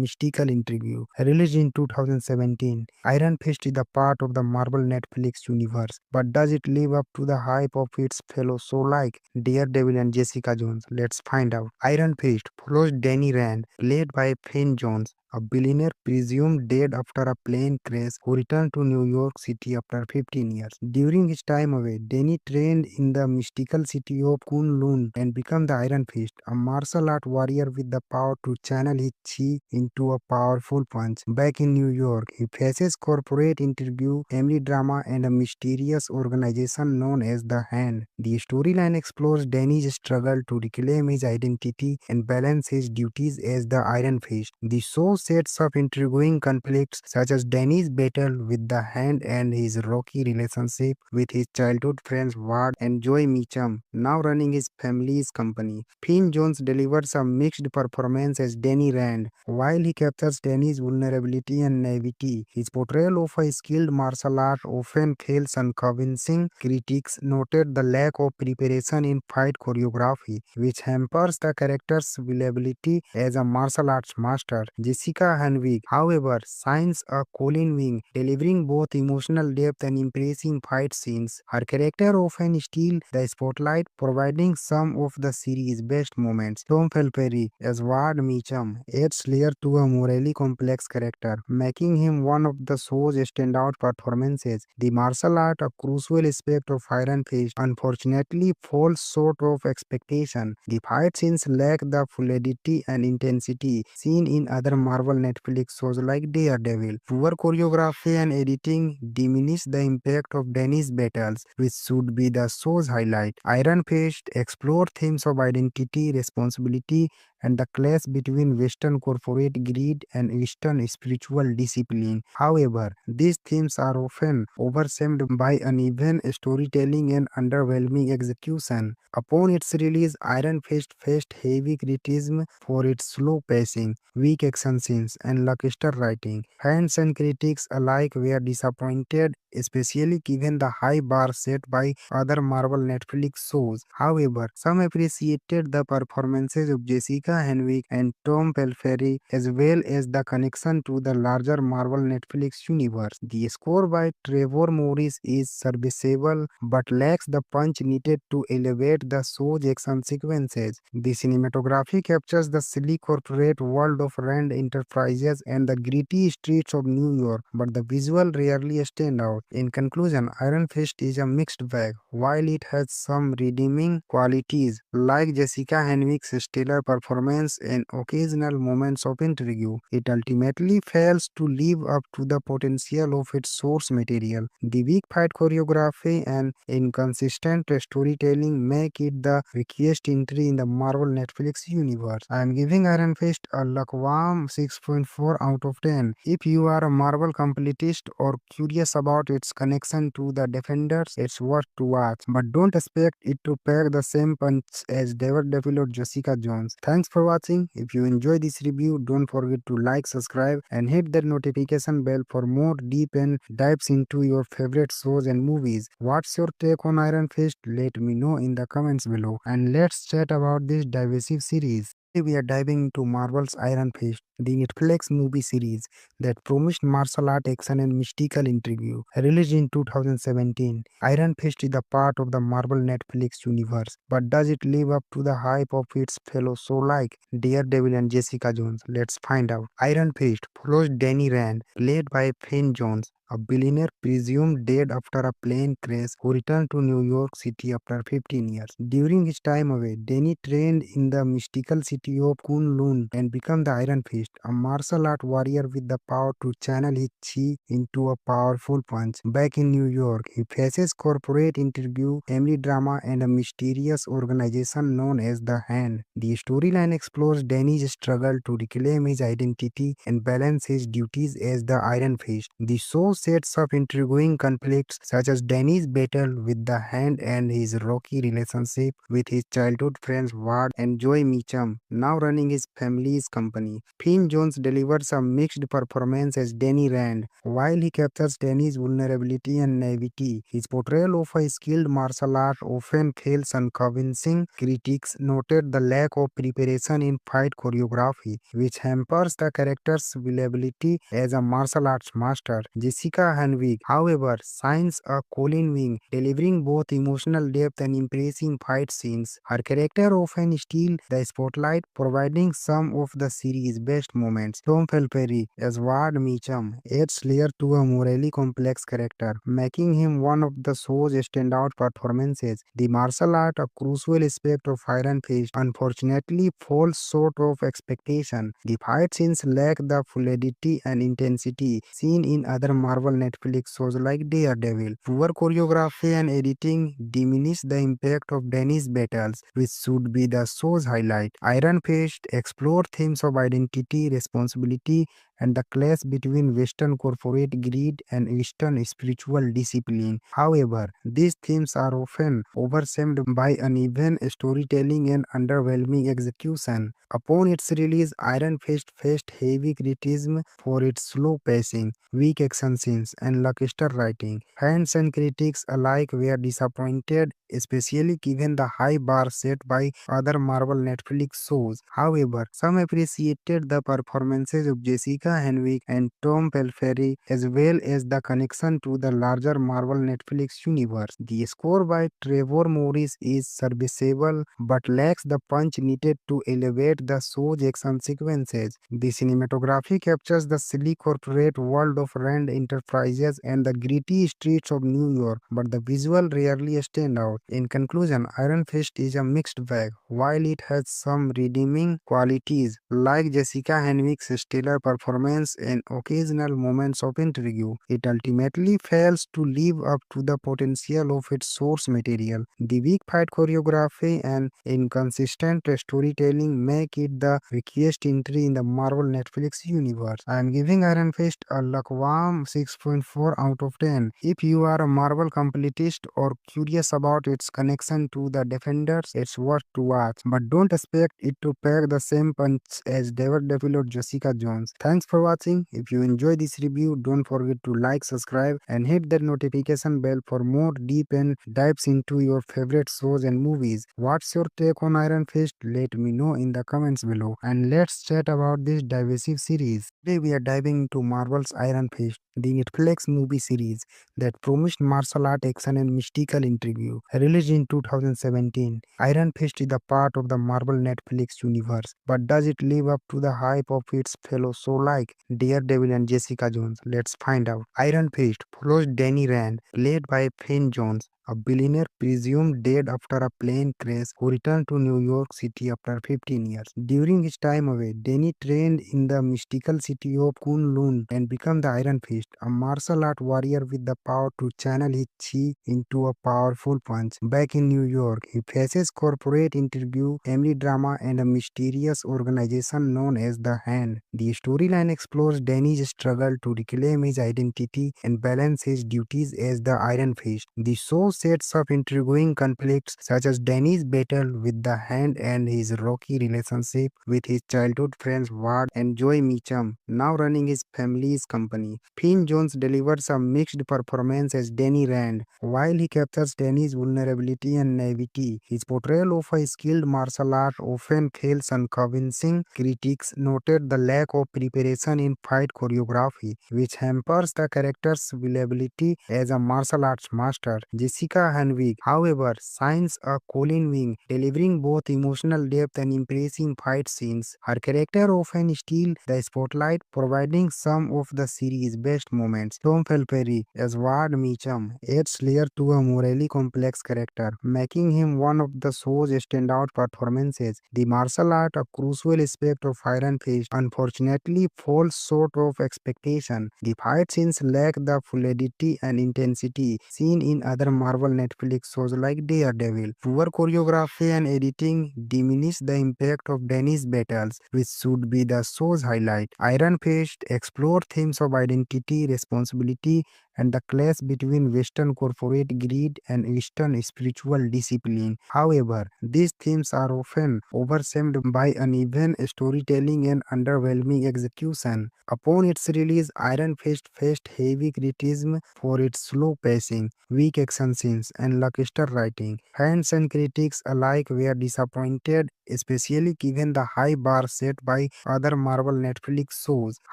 mystical intrigue. Released in 2017, Iron Fist is a part of the Marvel Netflix universe, but does it live up to the hype of its fellow shows like Daredevil and Jessica Jones? Let's find out. Iron Fist follows Danny Rand, played by Finn Jones, a billionaire presumed dead after a plane crash who returned to New York City after 15 years. During his time away, Danny trained in the mystical city of Kunlun and became the Iron Fist, a martial art warrior with the power to channel his chi into a powerful punch. Back in New York, he faces corporate intrigue, family drama, and a mysterious organization known as the Hand. The storyline explores Danny's struggle to reclaim his identity and balance his duties as the Iron Fist. The show sets up intriguing conflicts such as Danny's battle with the Hand and his rocky relationship with his childhood friends Ward and Joey Meacham, now running his family's company. Finn Jones delivers a mixed performance as Danny Rand. While he captures Danny's vulnerability and naivety, his portrayal of a skilled martial art often fails unconvincing. Critics noted the lack of preparation in fight choreography, which hampers the character's believability as a martial arts master. Jessica Henwick, however, shines a Colin Wing, delivering both emotional depth and impressive fight scenes. Her character often steals the spotlight, providing some of the series' best moments. Tom Felperry as Ward Meacham adds layer to a morally complex character, making him one of the show's standout performances. The martial art, a crucial aspect of Iron Fist, unfortunately falls short of expectation. The fight scenes lack the fluidity and intensity seen in other Marvel Netflix shows like Daredevil. Poor choreography and editing diminish the impact of Danny's battles, which should be the show's highlight. Iron Fist explores themes of identity, responsibility, and the clash between Western corporate greed and Eastern spiritual discipline. However, these themes are often overshadowed by uneven storytelling and underwhelming execution. Upon its release, Iron Fist faced heavy criticism for its slow pacing, weak action scenes, and lackluster writing. Fans and critics alike were disappointed, especially given the high bar set by other Marvel Netflix shows. However, some appreciated the performances of Jessica Henwick and Tom Pelphrey as well as the connection to the larger Marvel Netflix universe. The score by Trevor Morris is serviceable but lacks the punch needed to elevate the show's action sequences. The cinematography captures the silly corporate world of Rand Enterprises and the gritty streets of New York, but the visual rarely stand out. In conclusion, Iron Fist is a mixed bag. While it has some redeeming qualities, like Jessica Henwick's stellar performance and occasional moments of intrigue, it ultimately fails to live up to the potential of its source material. The weak fight choreography and inconsistent storytelling make it the weakest entry in the Marvel Netflix universe. I am giving Iron Fist a lukewarm 6.4 out of 10. If you are a Marvel completist or curious about its connection to the Defenders, it's worth to watch. But don't expect it to pack the same punch as Daredevil or Jessica Jones. Thanks for watching. If you enjoy this review, don't forget to like, subscribe, and hit that notification bell for more deep and dives into your favorite shows and movies. What's your take on Iron Fist? Let me know in the comments below. And let's chat about this divisive series. Today we are diving into Marvel's Iron Fist, the Netflix movie series that promised martial art action and mystical intrigue. Released in 2017, Iron Fist is a part of the Marvel Netflix universe, but does it live up to the hype of its fellow shows like Daredevil and Jessica Jones? Let's find out. Iron Fist follows Danny Rand, played by Finn Jones, a billionaire presumed dead after a plane crash who returned to New York City after 15 years. During his time away, Danny trained in the mystical city of Kunlun and became the Iron Fist, a martial art warrior with the power to channel his chi into a powerful punch. Back in New York, he faces corporate intrigue, family drama, and a mysterious organization known as the Hand. The storyline explores Danny's struggle to reclaim his identity and balance his duties as the Iron Fist. The show sets up intriguing conflicts such as Danny's battle with the Hand and his rocky relationship with his childhood friends Ward and Joey Meacham, now running his family's company. Finn Jones delivers a mixed performance as Danny Rand. While he captures Danny's vulnerability and naivety, his portrayal of a skilled martial art often fails unconvincing. Critics noted the lack of preparation in fight choreography, which hampers the character's believability as a martial arts master. Jessica Henwick, however, shines a Colin Wing, delivering both emotional depth and impressive fight scenes. Her character often steals the spotlight, providing some of the series' best moments. Tom Felperry as Ward Meacham adds layer to a morally complex character, making him one of the show's standout performances. The martial art, a crucial aspect of Iron Fist, unfortunately falls short of expectation. The fight scenes lack the fluidity and intensity seen in other Marvel Marvel Netflix shows like Daredevil. Poor choreography and editing diminish the impact of Danny's battles, which should be the show's highlight. Iron Fist explored themes of identity, responsibility, and the clash between Western corporate greed and Eastern spiritual discipline. However, these themes are often overshadowed by uneven storytelling and underwhelming execution. Upon its release, Iron Fist faced heavy criticism for its slow pacing, weak action scenes, and lackluster writing. Fans and critics alike were disappointed, especially given the high bar set by other Marvel Netflix shows. However, some appreciated the performances of Jessica Henwick and Tom Pelphrey as well as the connection to the larger Marvel Netflix universe. The score by Trevor Morris is serviceable but lacks the punch needed to elevate the show's action sequences. The cinematography captures the silly corporate world of Rand Enterprises and the gritty streets of New York, but the visual rarely stand out. In conclusion, Iron Fist is a mixed bag. While it has some redeeming qualities, like Jessica Henwick's stellar performance and occasional moments of intrigue, it ultimately fails to live up to the potential of its source material. The weak fight choreography and inconsistent storytelling make it the weakest entry in the Marvel Netflix universe. I am giving Iron Fist a lukewarm 6.4 out of 10. If you are a Marvel completist or curious about its connection to the Defenders, it's worth to watch. But don't expect it to pack the same punch as Daredevil or Jessica Jones. Thanks for watching. If you enjoy this review, don't forget to like, subscribe, and hit that notification bell for more deep and dives into your favorite shows and movies. What's your take on Iron Fist? Let me know in the comments below. And let's chat about this divisive series. Today we are diving into Marvel's Iron Fist, the Netflix movie series that promised martial art action and mystical intrigue. Released in 2017, Iron Fist is a part of the Marvel Netflix universe, but does it live up to the hype of its fellow show like Daredevil and Jessica Jones? Let's find out. Iron Fist follows Danny Rand, played by Finn Jones, a billionaire presumed dead after a plane crash who returned to New York City after 15 years. During his time away, Danny trained in the mystical city of Kunlun and became the Iron Fist, a martial art warrior with the power to channel his chi into a powerful punch. Back in New York, he faces corporate intrigue, family drama, and a mysterious organization known as the Hand. The storyline explores Danny's struggle to reclaim his identity and balance his duties as the Iron Fist. The show sets up intriguing conflicts such as Danny's battle with the Hand and his rocky relationship with his childhood friends Ward and Joy Meacham, now running his family's company. Finn Jones delivers a mixed performance as Danny Rand. While he captures Danny's vulnerability and naivety, his portrayal of a skilled martial art often feels unconvincing. Critics noted the lack of preparation in fight choreography, which hampers the character's believability as a martial arts master. Jessica Henwick, however, shines a Colin wing, delivering both emotional depth and impressive fight scenes. Her character often steals the spotlight, providing some of the series' best moments. Tom Pelphrey as Ward Meacham adds layer to a morally complex character, making him one of the show's standout performances. The martial art, a crucial aspect of Iron Fist, unfortunately falls short of expectation. The fight scenes lack the fluidity and intensity seen in other Marvel Netflix shows like Daredevil. Poor choreography and editing diminish the impact of Danny's battles, which should be the show's highlight. Iron Fist explored themes of identity, responsibility, and the clash between Western corporate greed and Eastern spiritual discipline. However, these themes are often overshadowed by uneven storytelling and underwhelming execution. Upon its release, Iron Fist faced heavy criticism for its slow pacing, weak action scenes, and lackluster writing. Fans and critics alike were disappointed, especially given the high bar set by other Marvel Netflix shows.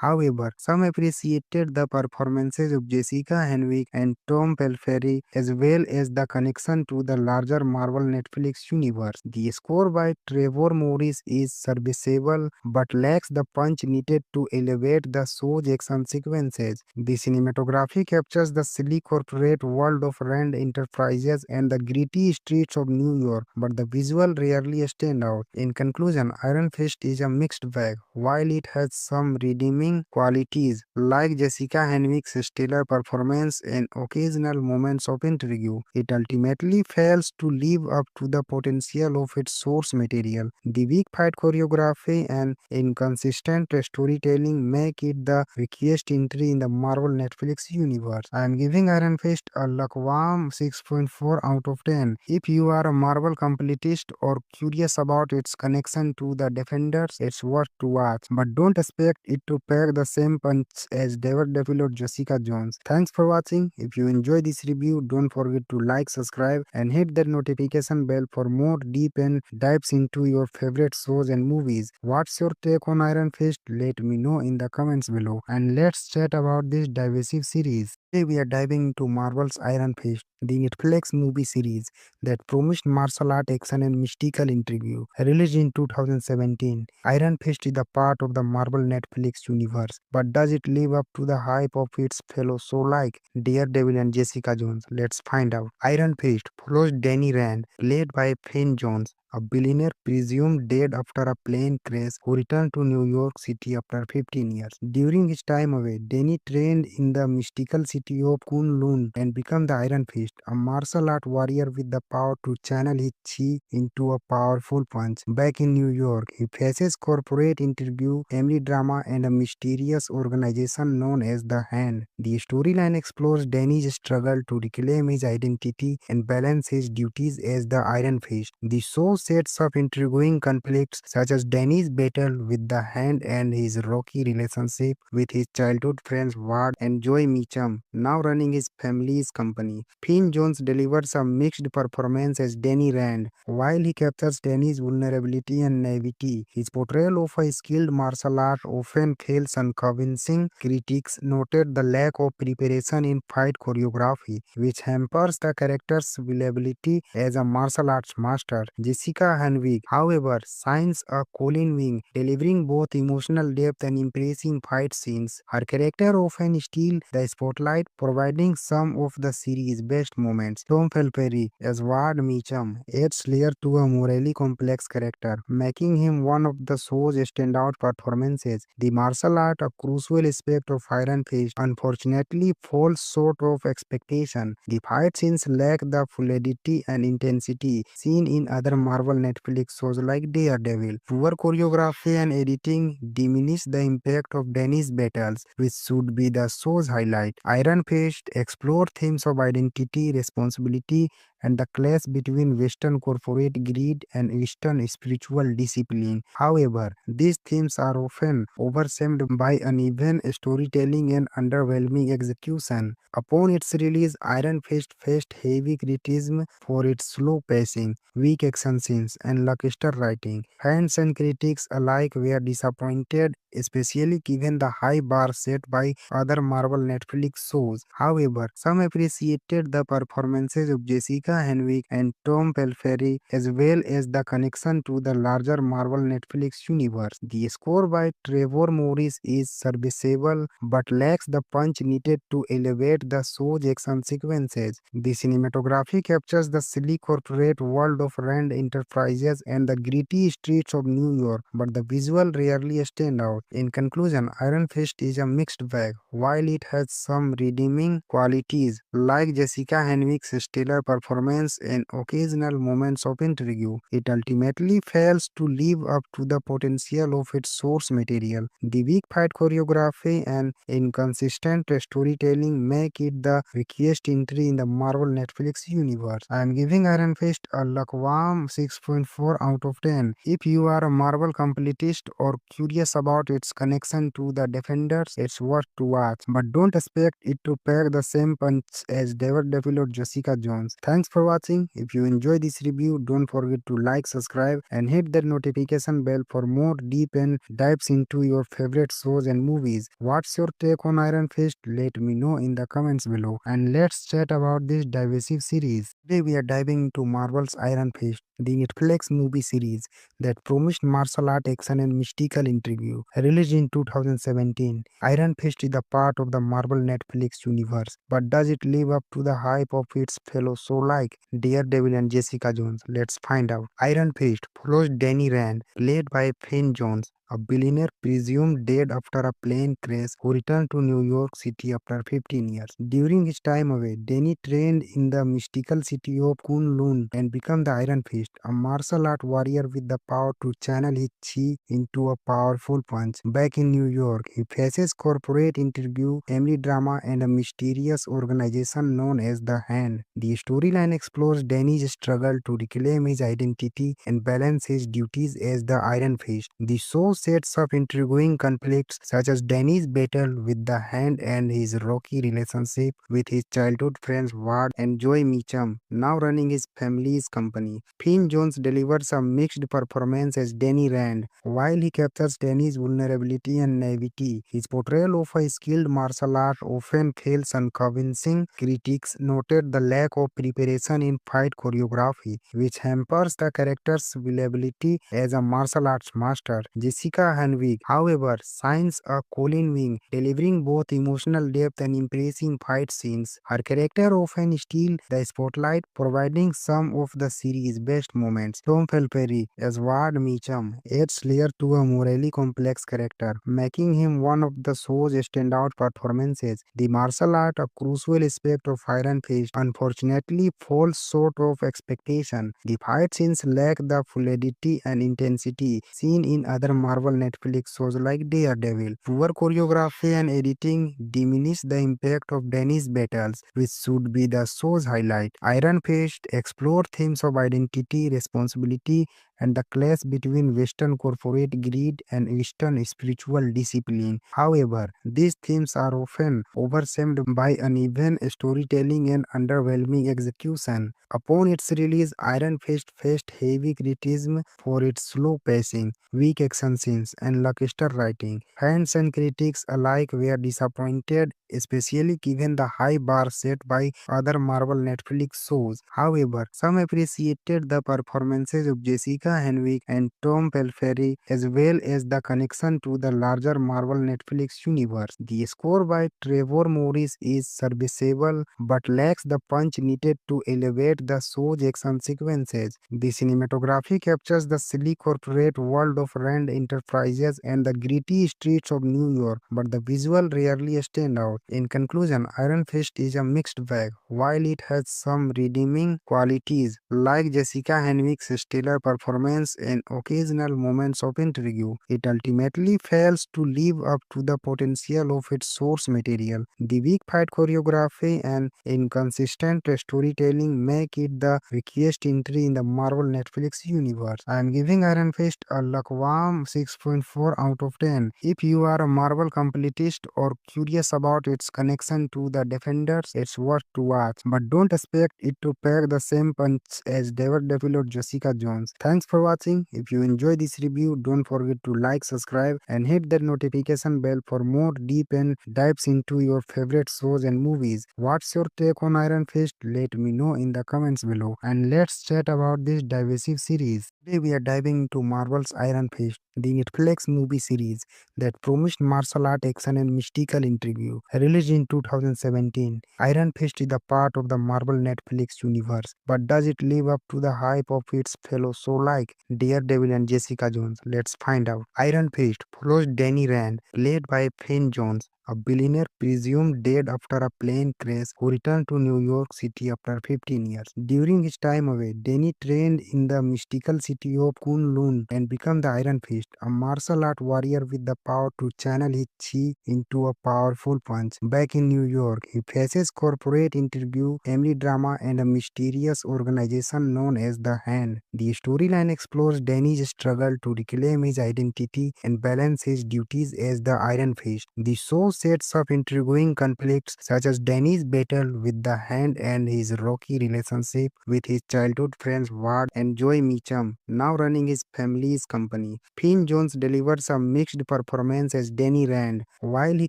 However, some appreciated the performances of Jessica Henwick and Tom Pelphrey, as well as the connection to the larger Marvel Netflix universe. The score by Trevor Morris is serviceable but lacks the punch needed to elevate the show's action sequences. The cinematography captures the silly corporate world of Rand Enterprises and the gritty streets of New York, but the visual rarely stand out. In conclusion, Iron Fist is a mixed bag. While it has some redeeming qualities, like Jessica Henwick's stellar performance and occasional moments of intrigue, it ultimately fails to live up to the potential of its source material. The weak fight choreography and inconsistent storytelling make it the weakest entry in the Marvel Netflix universe. I am giving Iron Fist a lukewarm 6.4 out of 10. If you are a Marvel completist or curious about its connection to the Defenders, it's worth to watch. But don't expect it to pack the same punch as Daredevil or Jessica Jones. Thanks for watching. If you enjoy this review, don't forget to like, subscribe, and hit that notification bell for more deep and dives into your favorite shows and movies. What's your take on Iron Fist? Let me know in the comments below. And let's chat about this divisive series. Today we are diving into Marvel's Iron Fist, the Netflix movie series that promised martial art action and mystical intrigue. Released in 2017, Iron Fist is a part of the Marvel Netflix universe, but does it live up to the hype of its fellow shows like Daredevil and Jessica Jones? Let's find out. Iron Fist follows Danny Rand, played by Finn Jones, a billionaire presumed dead after a plane crash who returned to New York City after 15 years. During his time away, Danny trained in the mystical city of Kunlun and became the Iron Fist, a martial art warrior with the power to channel his chi into a powerful punch. Back in New York, he faces corporate intrigue, family drama, and a mysterious organization known as the Hand. The storyline explores Danny's struggle to reclaim his identity and balance his duties as the Iron Fist. The show sets up intriguing conflicts such as Danny's battle with the Hand and his rocky relationship with his childhood friends Ward and Joy Meacham, now running his family's company. Finn Jones delivers a mixed performance as Danny Rand. While he captures Danny's vulnerability and naivety, his portrayal of a skilled martial art often fails unconvincing. Critics noted the lack of preparation in fight choreography, which hampers the character's believability as a martial arts master. Jessica Henwick, however, shines a Colin wing, delivering both emotional depth and impressive fight scenes. Her character often steals the spotlight, providing some of the series' best moments. Tom Pelphrey, as Ward Meacham, adds layer to a morally complex character, making him one of the show's standout performances. The martial art, a crucial aspect of Iron Fist, unfortunately falls short of expectation. The fight scenes lack the fluidity and intensity seen in other Marvel Netflix shows like Daredevil. Poor choreography and editing diminish the impact of Danny's battles, which should be the show's highlight. Iron Fist explored themes of identity, responsibility, and the clash between Western corporate greed and Eastern spiritual discipline. However, these themes are often overshadowed by uneven storytelling and underwhelming execution. Upon its release, Iron Fist faced heavy criticism for its slow pacing, weak action scenes, and lackluster writing. Fans and critics alike were disappointed, especially given the high bar set by other Marvel Netflix shows. However, some appreciated the performances of Jessica Henwick and Tom Pelphrey, as well as the connection to the larger Marvel Netflix universe. The score by Trevor Morris is serviceable but lacks the punch needed to elevate the show's action sequences. The cinematography captures the silly corporate world of Rand Enterprises and the gritty streets of New York, but the visual rarely stand out. In conclusion, Iron Fist is a mixed bag. While it has some redeeming qualities, like Jessica Henwick's stellar performance and occasional moments of intrigue, it ultimately fails to live up to the potential of its source material. The weak fight choreography and inconsistent storytelling make it the weakest entry in the Marvel Netflix universe. I am giving Iron Fist a lukewarm 6.4 out of 10. If you are a Marvel completist or curious about its connection to the Defenders, it's worth to watch. But don't expect it to pack the same punch as Daredevil or Jessica Jones. Thanks Thanks for watching. If you enjoy this review, don't forget to like, subscribe, and hit that notification bell for more deep and dives into your favorite shows and movies. What's your take on Iron Fist? Let me know in the comments below. And let's chat about this divisive series. Today we are diving into Marvel's Iron Fist, the Netflix movie series that promised martial art action and mystical intrigue. Released in 2017, Iron Fist is a part of the Marvel Netflix universe, but does it live up to the hype of its fellow shows like Daredevil and Jessica Jones? Let's find out. Iron Fist follows Danny Rand, played by Finn Jones, a billionaire presumed dead after a plane crash who returned to New York City after 15 years. During his time away, Danny trained in the mystical city of Kunlun and became the Iron Fist, a martial art warrior with the power to channel his chi into a powerful punch. Back in New York, he faces corporate intrigue, family drama, and a mysterious organization known as the Hand. The storyline explores Danny's struggle to reclaim his identity and balance his duties as the Iron Fist. The show sets up intriguing conflicts such as Danny's battle with the Hand and his rocky relationship with his childhood friends Ward and Joy Meacham, now running his family's company. Finn Jones delivers a mixed performance as Danny Rand. While he captures Danny's vulnerability and naivety, his portrayal of a skilled martial art often fails unconvincing. Critics noted the lack of preparation in fight choreography, which hampers the character's believability as a martial arts master. Jessica Henwick, however, shines a Colin Wing, delivering both emotional depth and impressive fight scenes. Her character often steals the spotlight, providing some of the series' best moments. Tom Felperry as Ward Meacham adds layer to a morally complex character, making him one of the show's standout performances. The martial art, a crucial aspect of Iron Fist, unfortunately falls short of expectation. The fight scenes lack the fluidity and intensity seen in other Marvel Netflix shows like Daredevil. Poor choreography and editing diminish the impact of Danny's battles, which should be the show's highlight. Iron Fist explores themes of identity, responsibility, and the clash between Western corporate greed and Eastern spiritual discipline. However, these themes are often overshadowed by uneven storytelling and underwhelming execution. Upon its release, Iron Fist faced heavy criticism for its slow pacing, weak action scenes, and lackluster writing. Fans and critics alike were disappointed, especially given the high bar set by other Marvel Netflix shows. However, some appreciated the performances of Jessica Henwick and Tom Pelphrey, as well as the connection to the larger Marvel Netflix universe. The score by Trevor Morris is serviceable but lacks the punch needed to elevate the show's action sequences. The cinematography captures the silly corporate world of Rand Enterprises and the gritty streets of New York, but the visual rarely stand out. In conclusion, Iron Fist is a mixed bag. While it has some redeeming qualities, like Jessica Henwick's stellar performance and occasional moments of intrigue, it ultimately fails to live up to the potential of its source material. The weak fight choreography and inconsistent storytelling make it the weakest entry in the Marvel Netflix universe. I am giving Iron Fist a lukewarm 6.4 out of 10. If you are a Marvel completist or curious about its connection to the Defenders, it's worth to watch. But don't expect it to pack the same punch as Daredevil or Jessica Jones. Thanks for watching. If you enjoy this review, don't forget to like, subscribe, and hit that notification bell for more deep and dives into your favorite shows and movies. What's your take on Iron Fist? Let me know in the comments below. And let's chat about this divisive series. Today we are diving into Marvel's Iron Fist, the Netflix movie series that promised martial art action and mystical intrigue. Released in 2017, Iron Fist is a part of the Marvel Netflix universe, but does it live up to the hype of its fellow shows like Daredevil and Jessica Jones? Let's find out. Iron Fist follows Danny Rand, played by Finn Jones, a billionaire presumed dead after a plane crash who returned to New York City after 15 years. During his time away, Danny trained in the mystical city of Kunlun and became the Iron Fist, a martial art warrior with the power to channel his chi into a powerful punch. Back in New York, he faces corporate intrigue, family drama, and a mysterious organization known as the Hand. The storyline explores Danny's struggle to reclaim his identity and balance his duties as the Iron Fist. The show sets up intriguing conflicts such as Danny's battle with the Hand and his rocky relationship with his childhood friends Ward and Joy Meacham, now running his family's company. Finn Jones delivers a mixed performance as Danny Rand. While he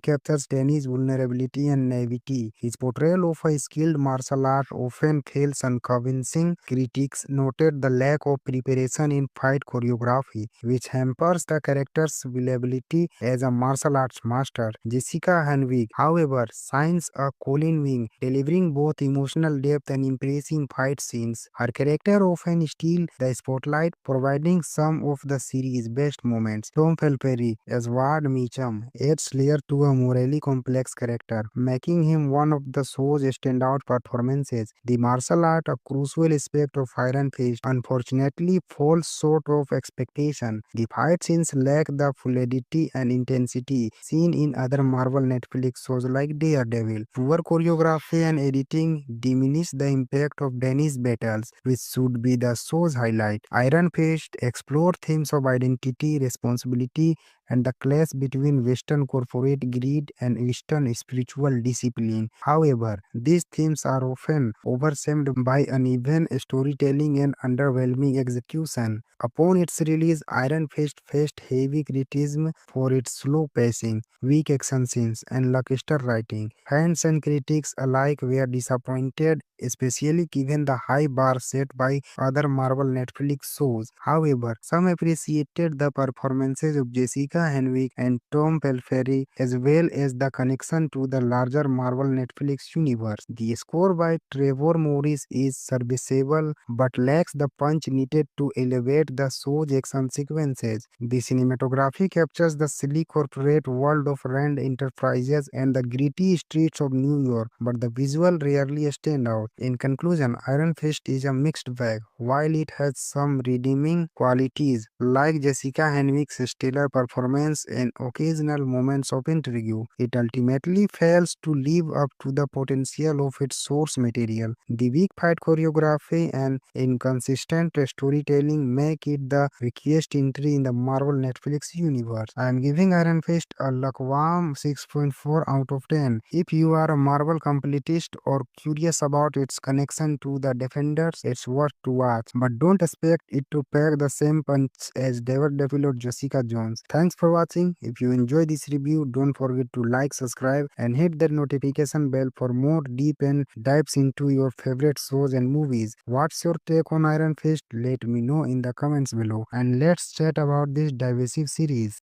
captures Danny's vulnerability and naivety, his portrayal of a skilled martial art often fails unconvincing. Critics noted the lack of preparation in fight choreography, which hampers the character's believability as a martial arts master. Jessica Henwick, however, shines a Colin Wing, delivering both emotional depth and impressive fight scenes. Her character often steals the spotlight, providing some of the series' best moments. Tom Felperry as Ward Meacham adds layer to a morally complex character, making him one of the show's standout performances. The martial art, a crucial aspect of Iron Fist, unfortunately falls short of expectation. The fight scenes lack the fluidity and intensity seen in other Marvel Netflix shows like Daredevil. Poor choreography and editing diminish the impact of Danny's battles, which should be the show's highlight. Iron Fist explored themes of identity, responsibility, and the clash between Western corporate greed and Eastern spiritual discipline. However, these themes are often overshadowed by uneven storytelling and underwhelming execution. Upon its release, Iron Fist faced heavy criticism for its slow pacing, weak action scenes, and lackluster writing. Fans and critics alike were disappointed, especially given the high bar set by other Marvel Netflix shows. However, some appreciated the performances of Jessica Henwick and Tom Pelphrey as well as the connection to the larger Marvel Netflix universe. The score by Trevor Morris is serviceable but lacks the punch needed to elevate the show's action sequences. The cinematography captures the silly corporate world of Rand Enterprises and the gritty streets of New York, but the visual rarely stand out. In conclusion, Iron Fist is a mixed bag. While it has some redeeming qualities, like Jessica Henwick's stellar performance and occasional moments of intrigue, it ultimately fails to live up to the potential of its source material. The weak fight choreography and inconsistent storytelling make it the weakest entry in the Marvel Netflix universe. I am giving Iron Fist a lukewarm 6.4 out of 10. If you are a Marvel completist or curious about its connection to the Defenders, it's worth to watch. But don't expect it to pack the same punch as Daredevil or Jessica Jones. Thanks for watching. If you enjoy this review, don't forget to like, subscribe, and hit that notification bell for more deep and dives into your favorite shows and movies. What's your take on Iron Fist? Let me know in the comments below. And let's chat about this divisive series.